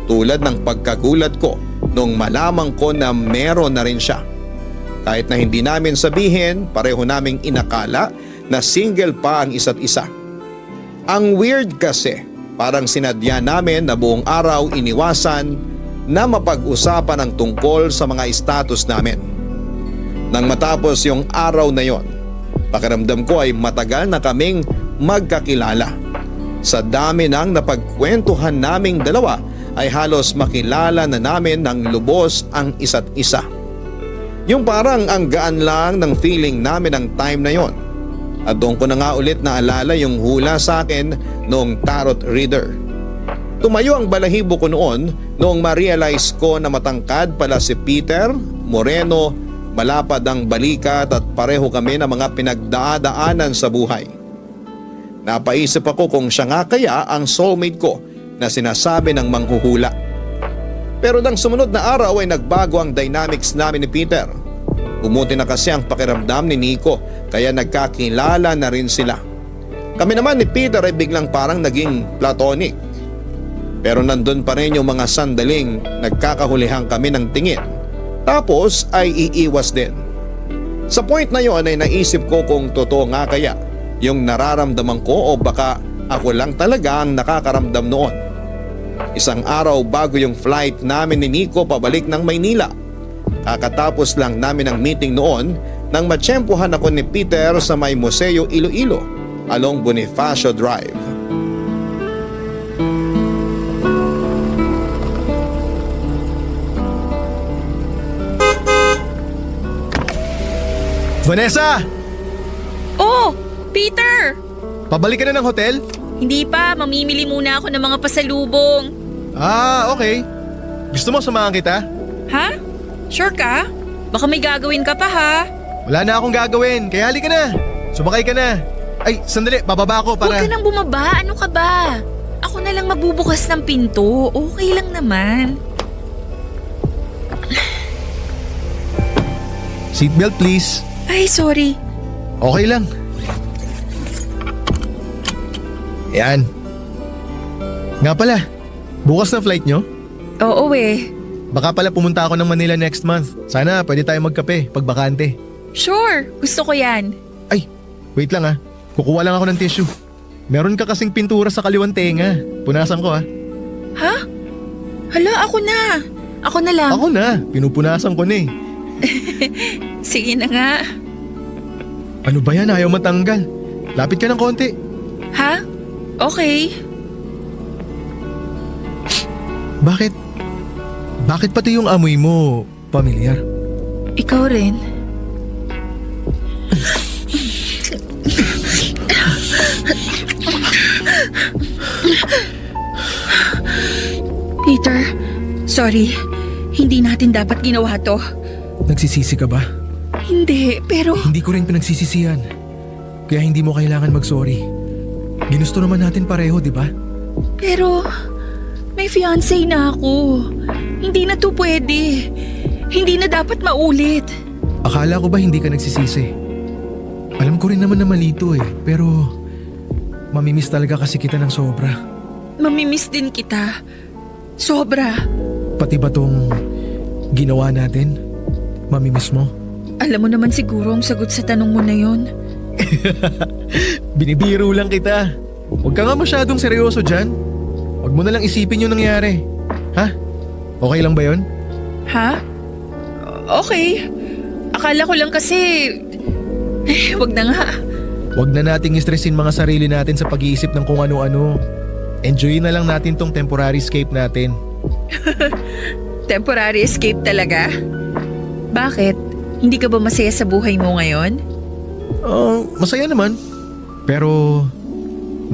Tulad ng pagkagulat ko noong malaman ko na meron na rin siya. Kahit na hindi namin sabihin, pareho naming inakala na single pa ang isa't isa. Ang weird kasi, parang sinadya namin na buong araw iniwasan na mapag-usapan ang tungkol sa mga status namin. Nang matapos yung araw na yon, pakiramdam ko ay matagal na kaming magkakilala. Sa dami ng napagkwentuhan naming dalawa ay halos makilala na namin ng lubos ang isa't isa. Yung parang ang gaan lang ng feeling namin ng time na yon. At doon ko na nga ulit naalala yung hula sa akin noong tarot reader. Tumayo ang balahibo ko noon noong ma-realize ko na matangkad pala si Peter, moreno, malapad ang balikat at pareho kami ng mga pinagdadaanan sa buhay. Napaisip ako kung siya nga kaya ang soulmate ko na sinasabi ng manghuhula. Pero nang sumunod na araw ay nagbago ang dynamics namin ni Peter. Bumuti na kasi ang pakiramdam ni Nico kaya nagkakilala na rin sila. Kami naman ni Peter ay biglang parang naging platonic. Pero nandun pa rin yung mga sandaling nagkakahulihan kami ng tingin. Tapos ay iiwas din. Sa point na yon ay naisip ko kung totoo nga kaya yung nararamdaman ko o baka ako lang talaga ang nakakaramdam noon. Isang araw bago yung flight namin ni Nico pabalik ng Maynila. Kakatapos lang namin ang meeting noon nang matsyempohan ako ni Peter sa may Museo Iloilo along Bonifacio Drive. Vanessa! Oh, Peter! Pabalik ka na ng hotel? Hindi pa, mamimili muna ako ng mga pasalubong. Ah, okay. Gusto mo samahan kita? Ha? Sure ka? Baka may gagawin ka pa ha? Wala na akong gagawin, kaya halika na. Sumakay ka na. Ay, sandali, bababa ako para... Huwag ka nang bumaba, ano ka ba? Ako na lang magbubukas ng pinto, okay lang naman. Seatbelt please. Ay, sorry. Okay lang. Yan. Nga pala, bukas na flight nyo? Oo eh. Baka pala pumunta ako ng Manila next month. Sana pwede tayo magkape pag bakante. Sure, gusto ko yan. Ay, wait lang ah. Kukuha lang ako ng tissue. Meron ka kasing pintura sa kaliwang tenga. Punasan ko ah. Ha? Hala, ako na. Ako na lang. Ako na, pinupunasan ko na eh. Sige na nga. Ano ba yan? Ayaw matanggal. Lapit ka ng konti. Ha? Okay. Bakit? Bakit pati yung amoy mo pamilyar? Ikaw rin. Peter, sorry. Hindi natin dapat ginawa to. Nagsisisi ka ba? Hindi, pero... Hindi ko rin pinagsisisihan. Kaya hindi mo kailangan mag-sorry. Ginusto naman natin pareho, di ba? Pero... may fiancé na ako. Hindi na to pwede. Hindi na dapat maulit. Akala ko ba hindi ka nagsisisi? Alam ko rin naman na malito pero mamimiss talaga kasi kita ng sobra. Mamimiss din kita. Sobra. Pati ba tong ginawa natin? Mamimiss mo? Alam mo naman siguro ang sagot sa tanong mo na yon. Binibiro lang kita. Huwag ka nga masyadong seryoso dyan. Huwag mo na lang isipin yung nangyari. Ha? Okay lang ba yon? Ha? Okay. Akala ko lang kasi... wag na nga. Huwag na nating istressin mga sarili natin sa pag-iisip ng kung ano-ano. Enjoyin na lang natin tong temporary escape natin. Temporary escape talaga? Bakit? Hindi ka ba masaya sa buhay mo ngayon? Masaya naman. Pero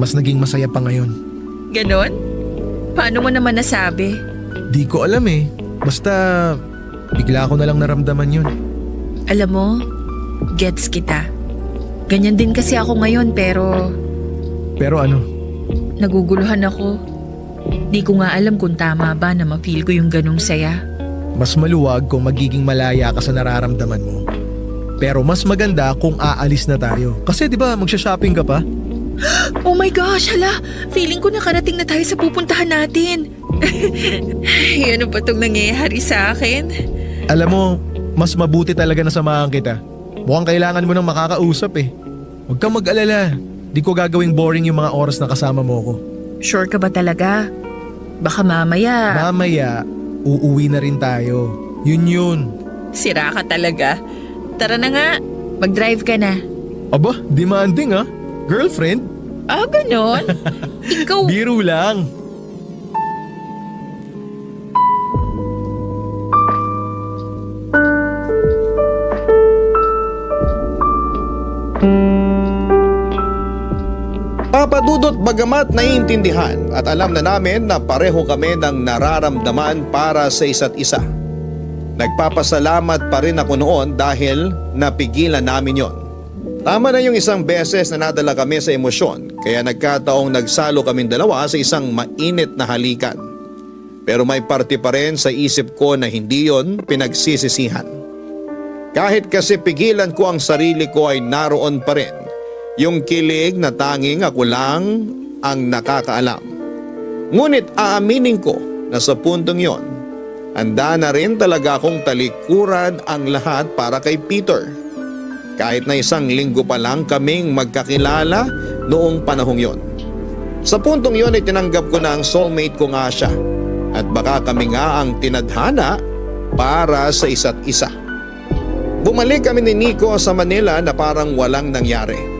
mas naging masaya pa ngayon. Ganon? Paano mo naman nasabi? Di ko alam Basta bigla ko na lang naramdaman yun. Alam mo, gets kita. Ganyan din kasi ako ngayon pero Pero ano? naguguluhan ako. Di ko nga alam kung tama ba na ma-feel ko yung ganong saya. Mas maluwag kung magiging malaya ka sa nararamdaman mo. Pero mas maganda kung aalis na tayo. Kasi di ba magsha-shopping ka pa? Oh my gosh, hala! Feeling ko nakarating na tayo sa pupuntahan natin. Ano ba itong nangyayari sa akin? Alam mo, mas mabuti talaga na samahan kita. Mukhang kailangan mo nang makakausap Huwag kang mag-alala. Di ko gagawing boring yung mga oras na kasama mo ko. Sure ka ba talaga? Baka mamaya... Mamaya, uuwi na rin tayo. Yun. Sira ka talaga. Tara na nga, mag-drive ka na. Aba, demanding Girlfriend? Ah, ganon? Ikaw... Biro lang. Papadudot bagamat naiintindihan at alam na namin na pareho kami ng nararamdaman para sa isa't isa. Nagpapasalamat pa rin ako noon dahil napigilan namin yon. Tama na yung isang beses na nadala kami sa emosyon kaya nagkataong nagsalo kaming dalawa sa isang mainit na halikan. Pero may parte pa rin sa isip ko na hindi yon pinagsisisihan. Kahit kasi pigilan ko ang sarili ko ay naroon pa rin yung kilig na tanging ako lang ang nakakaalam. Ngunit aaminin ko na sa puntong yon, handa na rin talaga akong talikuran ang lahat para kay Peter. Kahit na 1 linggo pa lang kaming magkakilala noong panahong yon. Sa puntong yon ay tinanggap ko na ang soulmate ko nga siya at baka kami nga ang tinadhana para sa isa't isa. Bumalik kami ni Nico sa Manila na parang walang nangyari.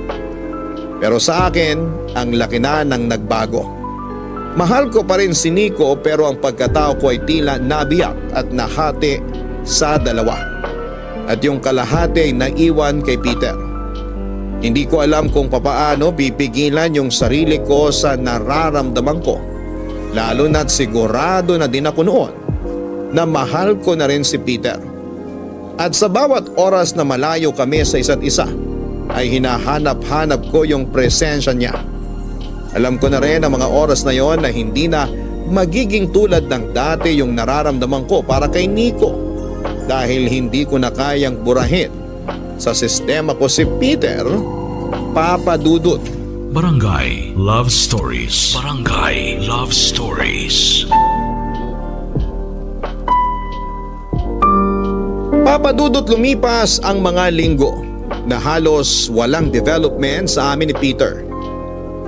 Pero sa akin, ang laki na ng nagbago. Mahal ko pa rin si Nico pero ang pagkatao ko ay tila nabiyak at nahati sa dalawa. At yung kalahati ay naiwan kay Peter. Hindi ko alam kung papaano pipigilan yung sarili ko sa nararamdaman ko. Lalo na't sigurado na din ako noon na mahal ko na rin si Peter. At sa bawat oras na malayo kami sa isa't isa, ay hinahanap-hanap ko yung presensya niya. Alam ko na rin ang mga oras na yon na hindi na magiging tulad ng dati yung nararamdaman ko para kay Nico dahil hindi ko na kayang burahin sa sistema ko si Peter, Papa Dudut. Barangay Love Stories. Barangay Love Stories. Papa Dudut, lumipas ang mga linggo na halos walang development sa amin ni Peter.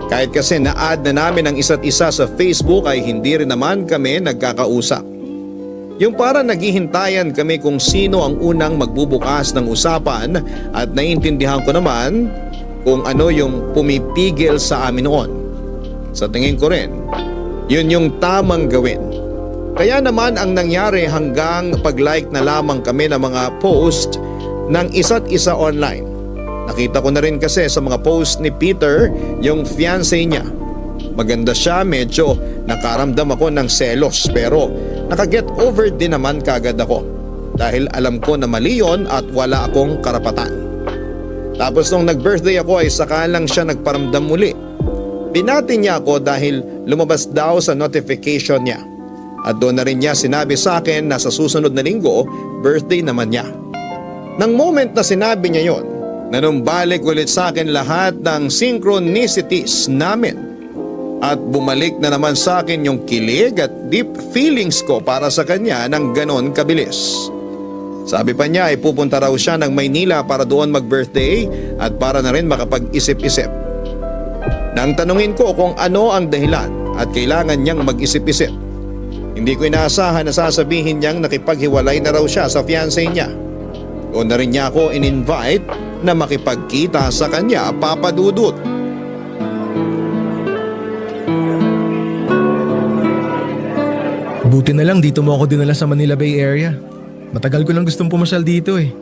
Kahit kasi na-add na namin ang isa't isa sa Facebook ay hindi rin naman kami nagkakausap. Yung para naghihintayan kami kung sino ang unang magbubukas ng usapan at naiintindihan ko naman kung ano yung pumipigil sa amin noon. Sa tingin ko rin, yun yung tamang gawin. Kaya naman ang nangyari hanggang pag-like na lamang kami ng mga post ng isa't isa online. Nakita ko na rin kasi sa mga post ni Peter yung fiancé niya. Maganda siya, medyo nakaramdam ako ng selos pero nakaget over din naman kagad ako. Dahil alam ko na mali yon at wala akong karapatan. Tapos nung nag-birthday ako ay saka lang siya nagparamdam muli. Binati niya ako dahil lumabas daw sa notification niya. At doon na rin niya sinabi sa akin na sa susunod na linggo, birthday naman niya. Nang moment na sinabi niya yon, nanumbalik ulit sa akin lahat ng synchronicities namin. At bumalik na naman sa akin yung kilig at deep feelings ko para sa kanya ng ganon kabilis. Sabi pa niya ay pupunta raw siya ng Maynila para doon mag-birthday at para na rin makapag-isip-isip. Nang tanungin ko kung ano ang dahilan at kailangan niyang mag-isip-isip, hindi ko inaasahan na sasabihin niyang nakipaghiwalay na raw siya sa fiancé niya. Doon na rin niya ako in-invite na makipagkita sa kanya, Papa Dudut. Buti na lang dito mo ako dinala sa Manila Bay Area. Matagal ko lang gustong pumasyal dito eh.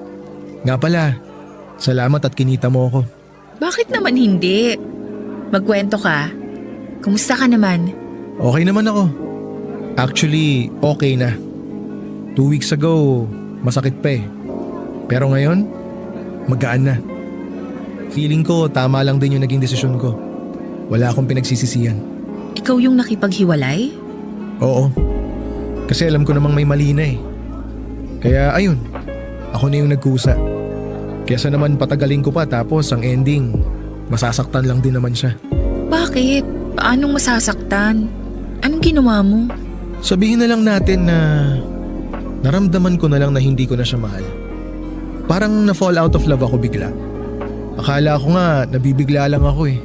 Nga pala, salamat at kinita mo ako. Bakit naman hindi? Magkwento ka. Kumusta ka naman? Okay naman ako. Actually, okay na. 2 weeks ago, masakit pa eh. Pero ngayon, magaan na. Feeling ko tama lang din yung naging desisyon ko. Wala akong pinagsisisihan. Ikaw yung nakipaghiwalay? Oo. Kasi alam ko namang may mali na eh. Kaya ayun, ako na yung nagkusa. Kesa naman patagalin ko pa tapos ang ending, masasaktan lang din naman siya. Bakit? Paanong masasaktan? Anong ginawa mo? Sabihin na lang natin na naramdaman ko na lang na hindi ko na siya mahal. Parang na-fall out of love ako bigla. Akala ko nga nabibigla lang ako eh.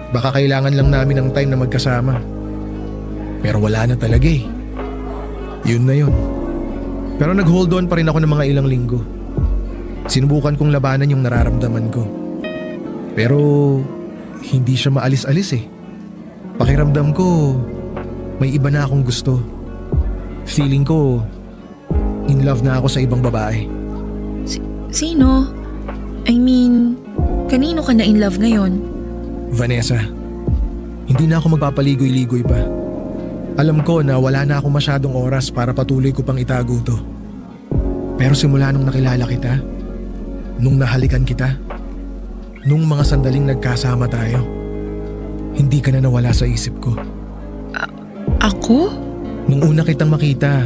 Baka kailangan lang namin ng time na magkasama. Pero wala na talaga eh. Yun na yun. Pero nag-hold on pa rin ako ng mga ilang linggo. Sinubukan kong labanan yung nararamdaman ko. Pero hindi siya maalis-alis eh. Pakiramdam ko, may iba na akong gusto. Feeling ko, in love na ako sa ibang babae. Sino? I mean, kanino ka na in love ngayon? Vanessa, hindi na ako magpapaligoy-ligoy pa. Alam ko na wala na akong masyadong oras para patuloy ko pang itago to. Pero simula nung nakilala kita, nung nahalikan kita, nung mga sandaling nagkasama tayo, hindi ka na nawala sa isip ko. Ako? Nung una kitang makita,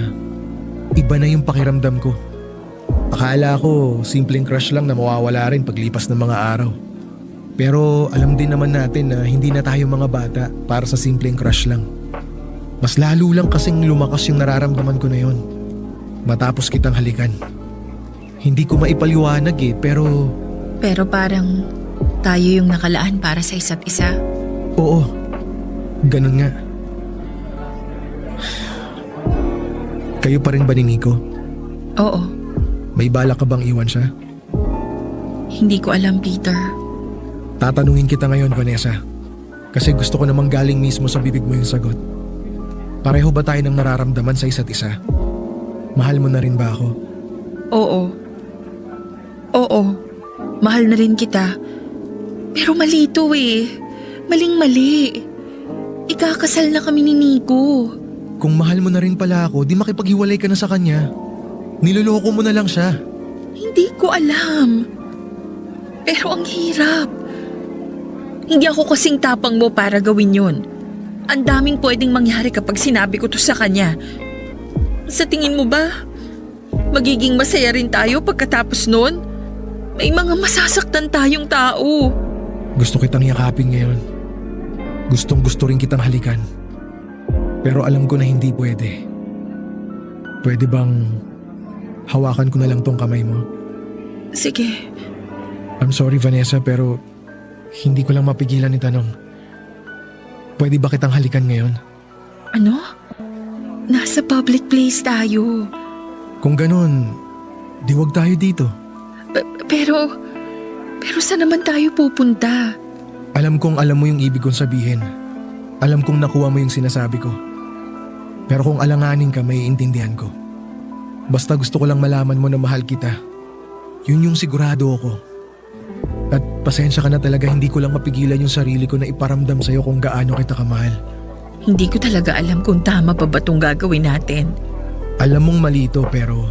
iba na yung pakiramdam ko. Akala ko simpleng crush lang na mawawala rin paglipas ng mga araw. Pero alam din naman natin na hindi na tayo mga bata para sa simpleng crush lang. Mas lalo lang kasing lumakas yung nararamdaman ko na yon. Matapos kitang halikan. Hindi ko maipaliwanag eh, pero... Pero parang tayo yung nakalaan para sa isa't isa. Oo, ganun nga. Kayo pa rin ba ni Nico? Oo, May balak ka bang iwan siya? hindi ko alam, Peter. Tatanungin kita ngayon, Vanessa. Kasi gusto ko namang galing mismo sa bibig mo yung sagot. Pareho ba tayo ng nararamdaman sa isa't isa? Mahal mo na rin ba ako? Oo. Oo, mahal na rin kita. Pero mali ito eh. Maling-mali. Ikakasal na kami ni Nico. Kung mahal mo na rin pala ako, di makipaghiwalay ka na sa kanya. Niloloko mo na lang siya. Hindi ko alam. Pero ang hirap. Hindi ako kasing tapang mo para gawin yun. Ang daming pwedeng mangyari kapag sinabi ko to sa kanya. Sa tingin mo ba, magiging masaya rin tayo pagkatapos nun? May mga masasaktan tayong tao. Gusto kitang yakapin ngayon. Gustong gusto rin kitang halikan. Pero alam ko na hindi pwede. Pwede bang hawakan ko na lang tong kamay mo? Sige. I'm sorry Vanessa pero hindi ko lang mapigilan itanong. Pwede ba kitang halikan ngayon? Ano? Nasa public place tayo. Kung ganun, di wag tayo dito. Pero saan naman tayo pupunta? Alam kong alam mo yung ibig kong sabihin. Alam kong nakuha mo yung sinasabi ko. Pero kung alanganin ka, maiintindihan ko. Basta gusto ko lang malaman mo na mahal kita. Yun yung sigurado ako. At pasensya ka na talaga, hindi ko lang mapigilan yung sarili ko na iparamdam sa'yo kung gaano kita kamahal. Hindi ko talaga alam kung tama pa ba itong gagawin natin. Alam mong mali ito pero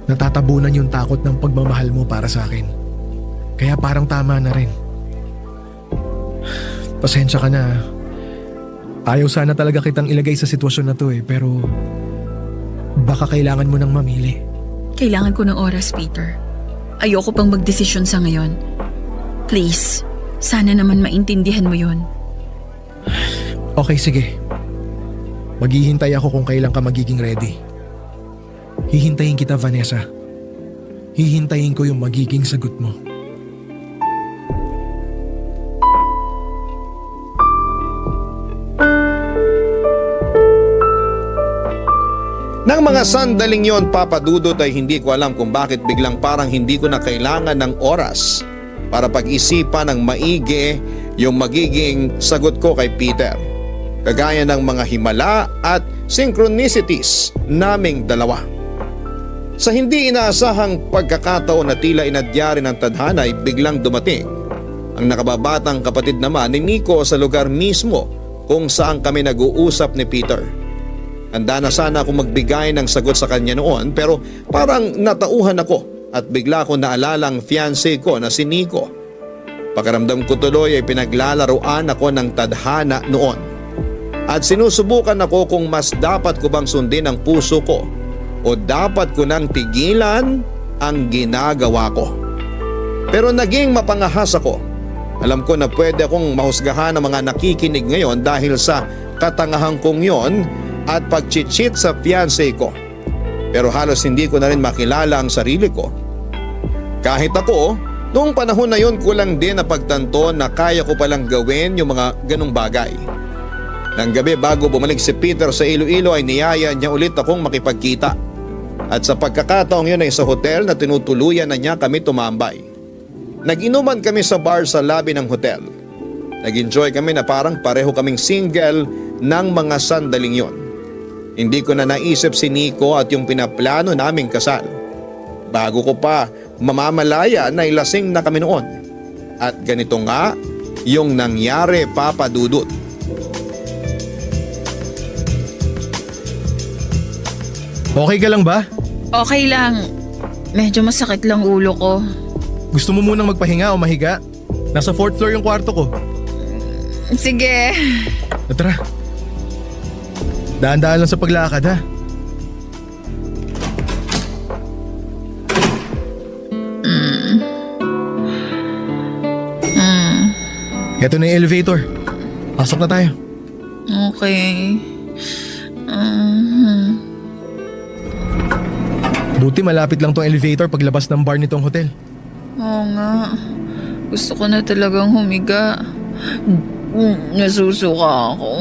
natatabunan yung takot ng pagmamahal mo para sa akin. Kaya parang tama na rin. Pasensya ka na. Ayaw sana talaga kitang ilagay sa sitwasyon na to pero baka kailangan mo nang mamili. Kailangan ko ng oras, Peter. Ayoko pang magdesisyon sa ngayon. Please, sana naman maintindihan mo yon. Okay, sige. Maghihintay ako kung kailan ka magiging ready. Hihintayin kita, Vanessa. Hihintayin ko yung magiging sagot mo. Nang mga sandaling yon, Papa Dudut, ay hindi ko alam kung bakit biglang parang hindi ko na kailangan ng oras para pag-isipan ng maigi yung magiging sagot ko kay Peter. Kagaya ng mga himala at synchronicities naming dalawa. Sa hindi inaasahang pagkakataon na tila inadya rin ng tadhana ay biglang dumating ang nakababatang kapatid naman ni Nico sa lugar mismo kung saan kami nag-uusap ni Peter. Handa na sana akong magbigay ng sagot sa kanya noon pero parang natauhan ako at bigla ko naalala ang fiancé ko na si Nico. Pakiramdam ko tuloy ay pinaglalaroan ako ng tadhana noon. At sinusubukan ako kung mas dapat ko bang sundin ang puso ko o dapat ko nang tigilan ang ginagawa ko. Pero naging mapangahas ako. Alam ko na pwede akong mahusgahan ng mga nakikinig ngayon dahil sa katangahan kong yon at pag-cheat sa fiancé ko. Pero halos hindi ko na rin makilala ang sarili ko. Kahit ako, noong panahon na yon ko lang din napagtanto na kaya ko palang gawin yung mga ganong bagay. Nang gabi bago bumalik si Peter sa Iloilo ay niyaya niya ulit akong makipagkita. At sa pagkakataong yun ay sa hotel na tinutuluyan na niya kami tumambay. Nag-inuman kami sa bar sa lobby ng hotel. Nag-enjoy kami na parang pareho kaming single ng mga sandaling yon. Hindi ko na naisip si Nico at yung pinaplano naming kasal. Bago ko pa mamamalaya na ilasing na kami noon. At ganito nga yung nangyari, Papa Dudut. Okay ka lang ba? Okay lang. Medyo masakit lang ulo ko. Gusto mo munang magpahinga o mahiga? Nasa 4th floor yung kwarto ko. Sige. Tara. Daan-daan lang sa paglakad ha. Ito na yung elevator. Pasok na tayo. Okay. Buti malapit lang tong elevator paglabas ng bar nitong hotel. Oo nga. Gusto ko na talagang humiga. Nasusuka ako.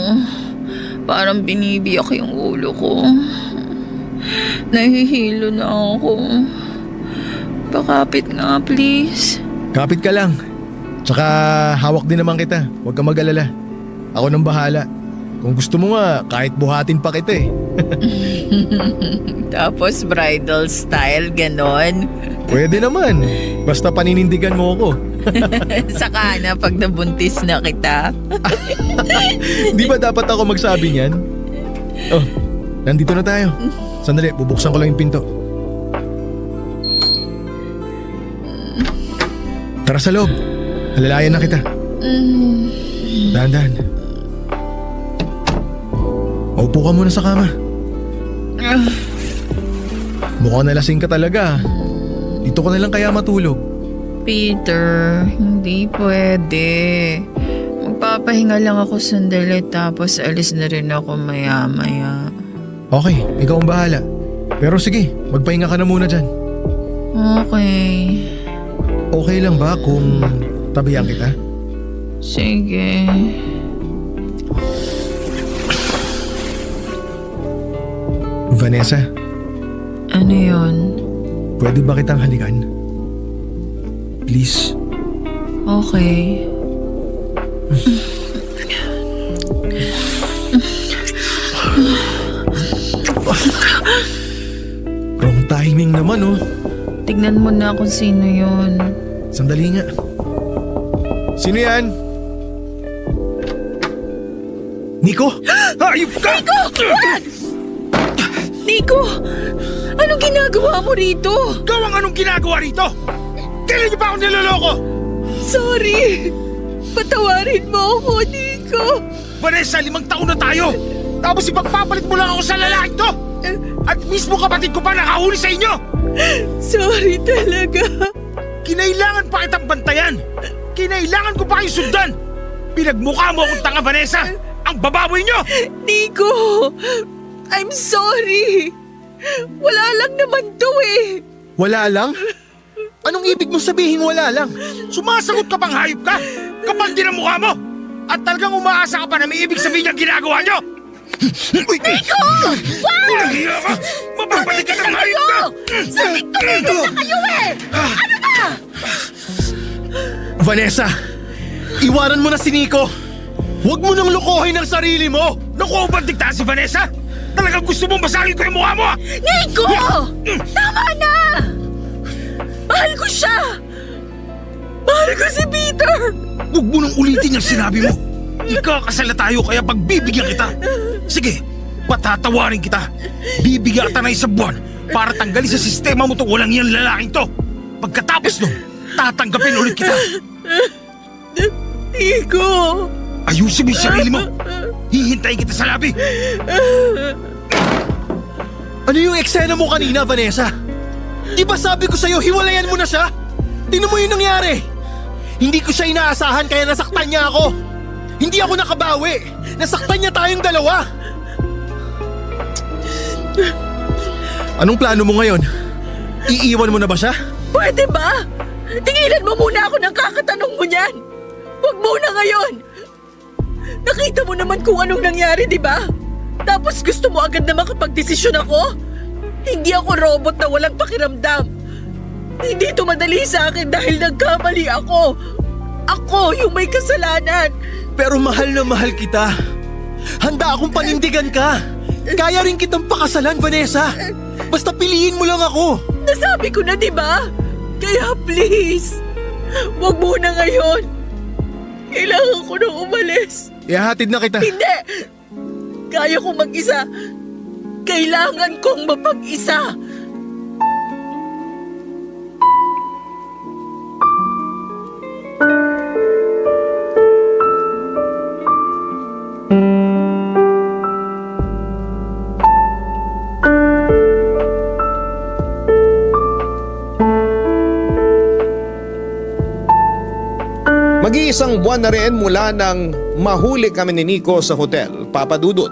Parang binibiyak yung ulo ko. Nahihilo na ako. Pakapit nga, please. Kapit ka lang. Tsaka hawak din naman kita. Huwag kang mag-alala. Ako nang bahala. Kung gusto mo nga, kahit buhatin pa kita eh. Tapos bridal style, ganon. Pwede naman. Basta paninindigan mo ako. Saka na pag nabuntis na kita. Di ba dapat ako magsabi niyan? Oh, nandito na tayo. Sandali, bubuksan ko lang yung pinto. Tara sa loob. Alalayan na kita. Dahan-dahan. Upo ka muna sa kama. Mukhang nalasing ka talaga. Dito ko na lang kaya matulog. Peter, hindi pwede. Magpapahinga lang ako sandali tapos alis na rin ako maya-maya. Okay, ikaw ang bahala. Pero sige, magpahinga ka na muna dyan. Okay. Okay lang ba kung tabihan kita? Sige. Vanessa, Ano yun? pwede ba kitang halikan? Please. Okay. Wrong timing naman oh. Tignan mo na kung sino yun. Sandali nga. Sino yan? Nico? Hayop ka! Nico! Anong ginagawa mo rito? Gawang anong ginagawa rito? Kailan niyo pa ako niloloko? Sorry! Patawarin mo ako, Nico! Vanessa, 5 taon na tayo! Tapos ipagpapalit mo lang ako sa lalaki to! At mismo kapatid ko pa nakahuli sa inyo! Sorry talaga. Kinailangan pa kitang bantayan! Kinailangan ko pa kayong sundan! Pinagmukha mo akong tanga, Vanessa! Ang bababoy nyo! Nico! I'm sorry! Wala lang naman to eh! Wala lang? Anong ibig mo sabihin wala lang? Sumasagot ka pang hayop ka! Kapal din ang mukha mo! At talagang umaasa ka pa na may ibig sabihin ang ginagawa nyo! Nico! Wow! Nahiya ka! Mapapalik ka ng hayop ka! Sabi ko na kayo eh! Ano ba? Vanessa, iwanan mo na si Nico. Huwag mo nang lokohin ang sarili mo. Naku, ba't digtaan si Vanessa? Talagang gusto mong basagin ko yung mukha mo! Nico! Tama na! Mahal ko siya! Mahal ko si Peter! Huwag mo nang ulitin yung sinabi mo. Ikakasal na tayo kaya pagbibigyan kita. Sige, patatawarin kita. Bibigyan kita ng 1 buwan para tanggalin sa sistema mo itong walang yan lalaking to. Pagkatapos nun, tatanggapin ulit kita. Nico! Ayusin mo yung sarili mo. Hihintayin kita sa labi. Ano yung eksena mo kanina, Vanessa? Di ba sabi ko sa'yo, hiwalayan mo na siya? Tingnan mo yung nangyari. Hindi ko siya inaasahan kaya nasaktan niya ako. Hindi ako nakabawi. Nasaktan niya tayong dalawa. Anong plano mo ngayon? Iiwan mo na ba siya? Pwede ba? Tingilan mo muna ako ng kakatanong mo niyan. Huwag muna ngayon. Nakita mo naman kung anong nangyari, di ba? Tapos gusto mo agad na makapagdesisyon ako? Hindi ako robot na walang pakiramdam. Hindi ito madali sa akin dahil nagkamali ako. Ako yung may kasalanan. Pero mahal na mahal kita. Handa akong panindigan ka. Kaya rin kitang pakasalan, Vanessa. Basta piliin mo lang ako. Nasabi ko na, di ba? Kaya please, huwag muna ngayon. Kailangan ko nang umalis. Ihahatid na kita. Hindi! Kaya kong mag-isa. Kailangan kong mapag-isa. Mag-iisang buwan na rin mula nang mahuli kami ni Nico sa hotel, Papa Dudut.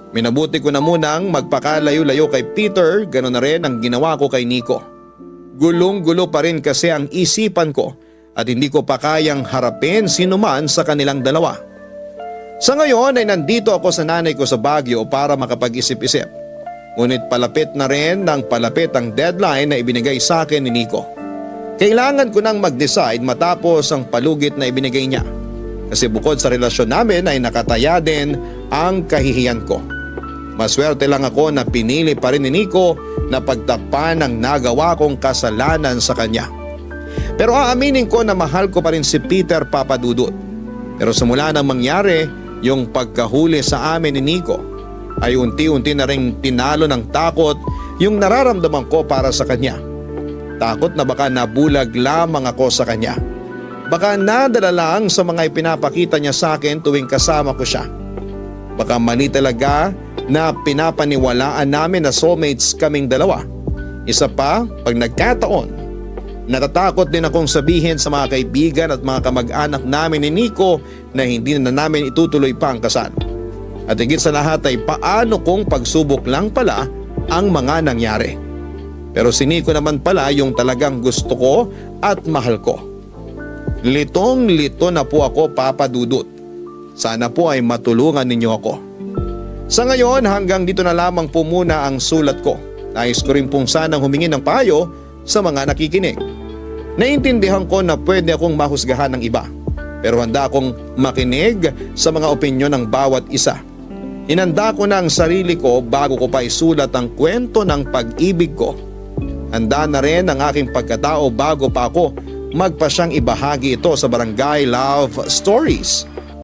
Minabuti ko na munang magpakalayo-layo kay Peter, gano'n na rin ang ginawa ko kay Nico. Gulong-gulo pa rin kasi ang isipan ko at hindi ko pa kayang harapin sinuman sa kanilang dalawa. Sa ngayon ay nandito ako sa nanay ko sa Baguio para makapag-isip-isip. Ngunit palapit na rin ng palapit ang deadline na ibinigay sa akin ni Nico. Kailangan ko nang mag-decide matapos ang palugit na ibinigay niya. Kasi bukod sa relasyon namin ay nakataya din ang kahihiyan ko. Maswerte lang ako na pinili pa rin ni Nico na pagtakpan ang nagawa kong kasalanan sa kanya. Pero aaminin ko na mahal ko pa rin si Peter, Papa Dudut. Pero simula nang mangyari yung pagkahuli sa amin ni Nico ay unti-unti na ring tinalo ng takot yung nararamdaman ko para sa kanya. Takot na baka nabulag lamang ako sa kanya. Baka nadala lang sa mga ipinapakita niya sa akin tuwing kasama ko siya. Baka mali talaga na pinapaniwalaan namin na soulmates kaming dalawa. Isa pa, pag nagkataon, natatakot din akong sabihin sa mga kaibigan at mga kamag-anak namin ni Nico na hindi na namin itutuloy pa ang kasal. At higit sa lahat ay paano kung pagsubok lang pala ang mga nangyari. Pero si Nico naman pala yung talagang gusto ko at mahal ko. Litong-lito na po ako, Papa Dudut. Sana po ay matulungan ninyo ako. Sa ngayon hanggang dito na lamang po muna ang sulat ko. Nais ko rin pong sanang humingi ng payo sa mga nakikinig. Naintindihan ko na pwede akong mahusgahan ng iba. Pero handa akong makinig sa mga opinyon ng bawat isa. Inanda ko na ang sarili ko bago ko pa isulat ang kwento ng pag-ibig ko. Handa na rin ang aking pagkatao bago pa ako magpa siyang ibahagi ito sa Barangay Love Stories.